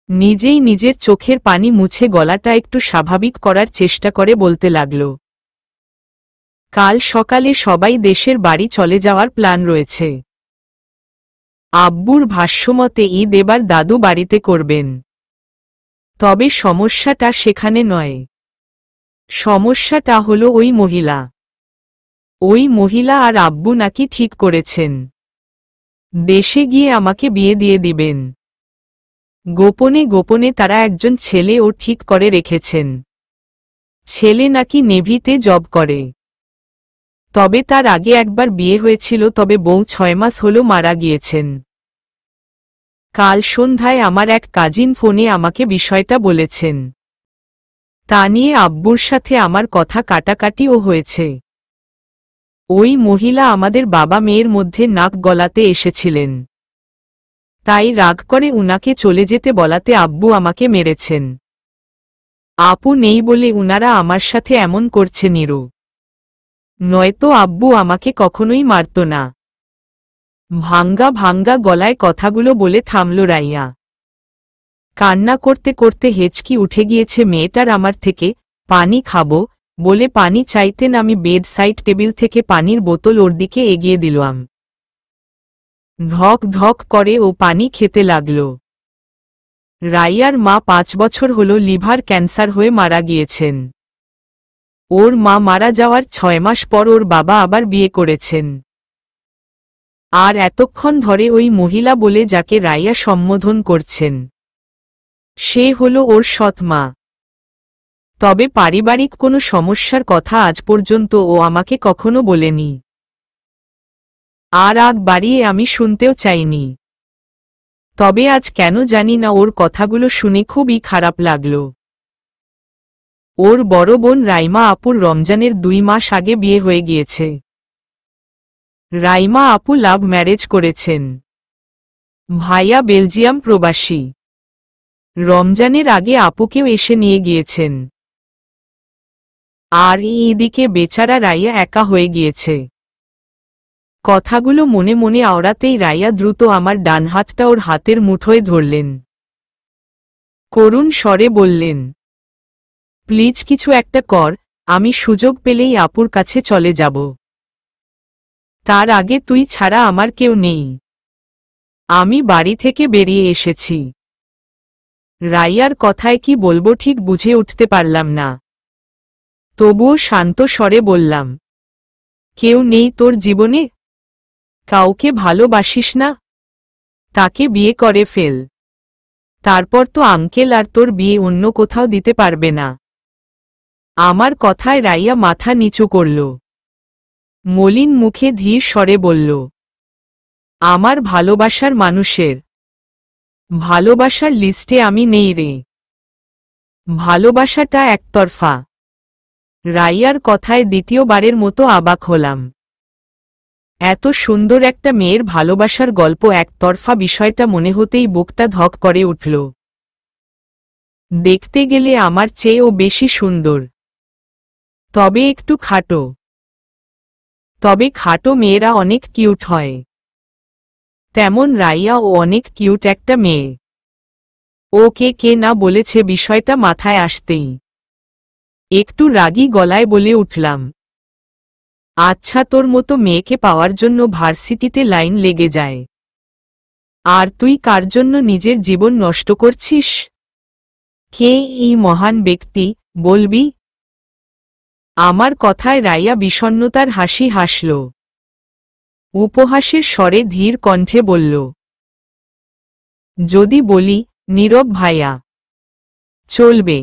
নিজেই নিজের চোখের পানি মুছে গলাটা একটু স্বাভাবিক করার চেষ্টা করে বলতে লাগল, কাল সকালে সবাই দেশের বাড়ি চলে যাওয়ার প্ল্যান রয়েছে। আব্বুর ভাষ্যমতে ঈদ এবার দাদু বাড়িতে করবেন। তবে সমস্যাটা সেখানে নয়। সমস্যাটা হলো ওই মহিলা। ওই মহিলা আর আব্বু নাকি ঠিক করেছেন দেশে গিয়ে আমাকে বিয়ে দিয়ে দিবেন। গোপনে গোপনে তারা একজন ছেলেও ঠিক করে রেখেছেন। ছেলে নাকি নেভিতে জব করে। তবে তার আগে একবার বিয়ে হয়েছিল, তবে বউ 6 মাস হলো মারা গিয়েছেন। কাল সন্ধ্যায় আমার এক কাজিন ফোনে আমাকে বিষয়টা বলেছেন। তা নিয়ে আব্বুর সাথে আমার কথা কাটাকাটিও হয়েছে। ওই মহিলা আমাদের বাবা মেয়ের মধ্যে নাক গলাতে এসেছিলেন। তাই রাগ করে উনাকে চলে যেতে বলাতে আব্বু আমাকে মেরেছেন। আপু নেই বলে উনারা আমার সাথে এমন করছে নিরু। নয়তো আব্বু আমাকে কখনোই মারত না। ভাঙ্গা ভাঙ্গা গলায় কথাগুলো বলে থামল রাইয়া। কান্না করতে করতে হেঁচকি উঠে গিয়েছে মেয়েটার আমার থেকে। পানি খাবো বলে পানি চাইতেন, আমি বেড সাইড টেবিল থেকে পানির বোতল ওর দিকে এগিয়ে দিলাম। ঢক ঢক করে ও পানি খেতে লাগল। রাইয়ার মা 5 বছর হলো লিভার ক্যান্সার হয়ে মারা গিয়েছেন। ওর মা মারা যাওয়ার 6 মাস পর ওর বাবা আবার বিয়ে করেছেন। আর এতক্ষণ ধরে ওই মহিলা বলে যাকে রাইয়া সম্বোধন করছেন, সে হলো ওর সৎ মা। তবে পারিবারিক কোনো সমস্যার কথা আজ পর্যন্ত ও আমাকে কখনো বলেনি। আর আগ বাড়িয়ে আমি শুনতেও চাইনি। তবে আজ কেন জানি না ওর কথাগুলো শুনে খুবই খারাপ লাগলো। ওর বড় বোন রাইমা আপুর রমজানের 2 মাস আগে বিয়ে হয়ে গিয়েছে। রাইমা আপু লাভ ম্যারেজ করেছেন। ভাইয়া বেলজিয়াম প্রবাসী। রমজানের আগে আপুকেও এসে নিয়ে গিয়েছেন। আর এদিকে বেচারা রাইয়া একা হয়ে গিয়েছে। কথাগুলো মনে মনে আওড়াতেই রাইয়া দ্রুত আমার ডান হাতটা ওর হাতের মুঠোয় ধরলেন। করুণ স্বরে বললেন, প্লিজ কিছু একটা কর, আমি সুযোগ পেলেই আপুর কাছে চলে যাব। তার আগে তুই ছাড়া আমার কেউ নেই। আমি বাড়ি থেকে বেরিয়ে এসেছি। রাইয়ার কথায় কি বলবো ঠিক বুঝে উঠতে পারলাম না। তবুও শান্ত স্বরে বললাম, কেউ নেই তোর জীবনে? কাউকে ভালোবাসিস না? তাকে বিয়ে করে ফেল। তারপর তো আঙ্কেল আর তোর বিয়ে অন্য কোথাও দিতে পারবে না। আমার কথায় রাইয়া মাথা নিচু করল। মলিন মুখে ধীর স্বরে বলল, আমার ভালোবাসার মানুষের ভালোবাসার লিস্টে আমি নেই রে। ভালোবাসাটা একতরফা। রাইয়ার কথায় দ্বিতীয়বারের মতো অবাক হলাম। এত সুন্দর একটা মেয়ের ভালোবাসার গল্প একতরফা বিষয়টা মনে হতেই বুকটা ধক করে উঠল। দেখতে গেলে আমার চেয়েও বেশি সুন্দর, তবে একটু খাটো। তবে খাটো মেয়েরা অনেক কিউট হয়। তেমন রাইয়াও অনেক কিউট একটা মেয়ে। ওকে কে না বলেছে বিষয়টা মাথায় আসতেই একটু রাগী গলায় বলে উঠলাম, আচ্ছা, তোর মতো মেয়েকে পাওয়ার জন্য ভার্সিটিতে লাইন লেগে যায়, আর তুই কার জন্য নিজের জীবন নষ্ট করছিস? কে এই মহান ব্যক্তি বলবি? আমার কথায় রাইয়া বিষণ্ণতার হাসি হাসল। উপহাসের স্বরে ধীর কণ্ঠে বলল, যদি বলি নীরব ভাইয়া। চলবে।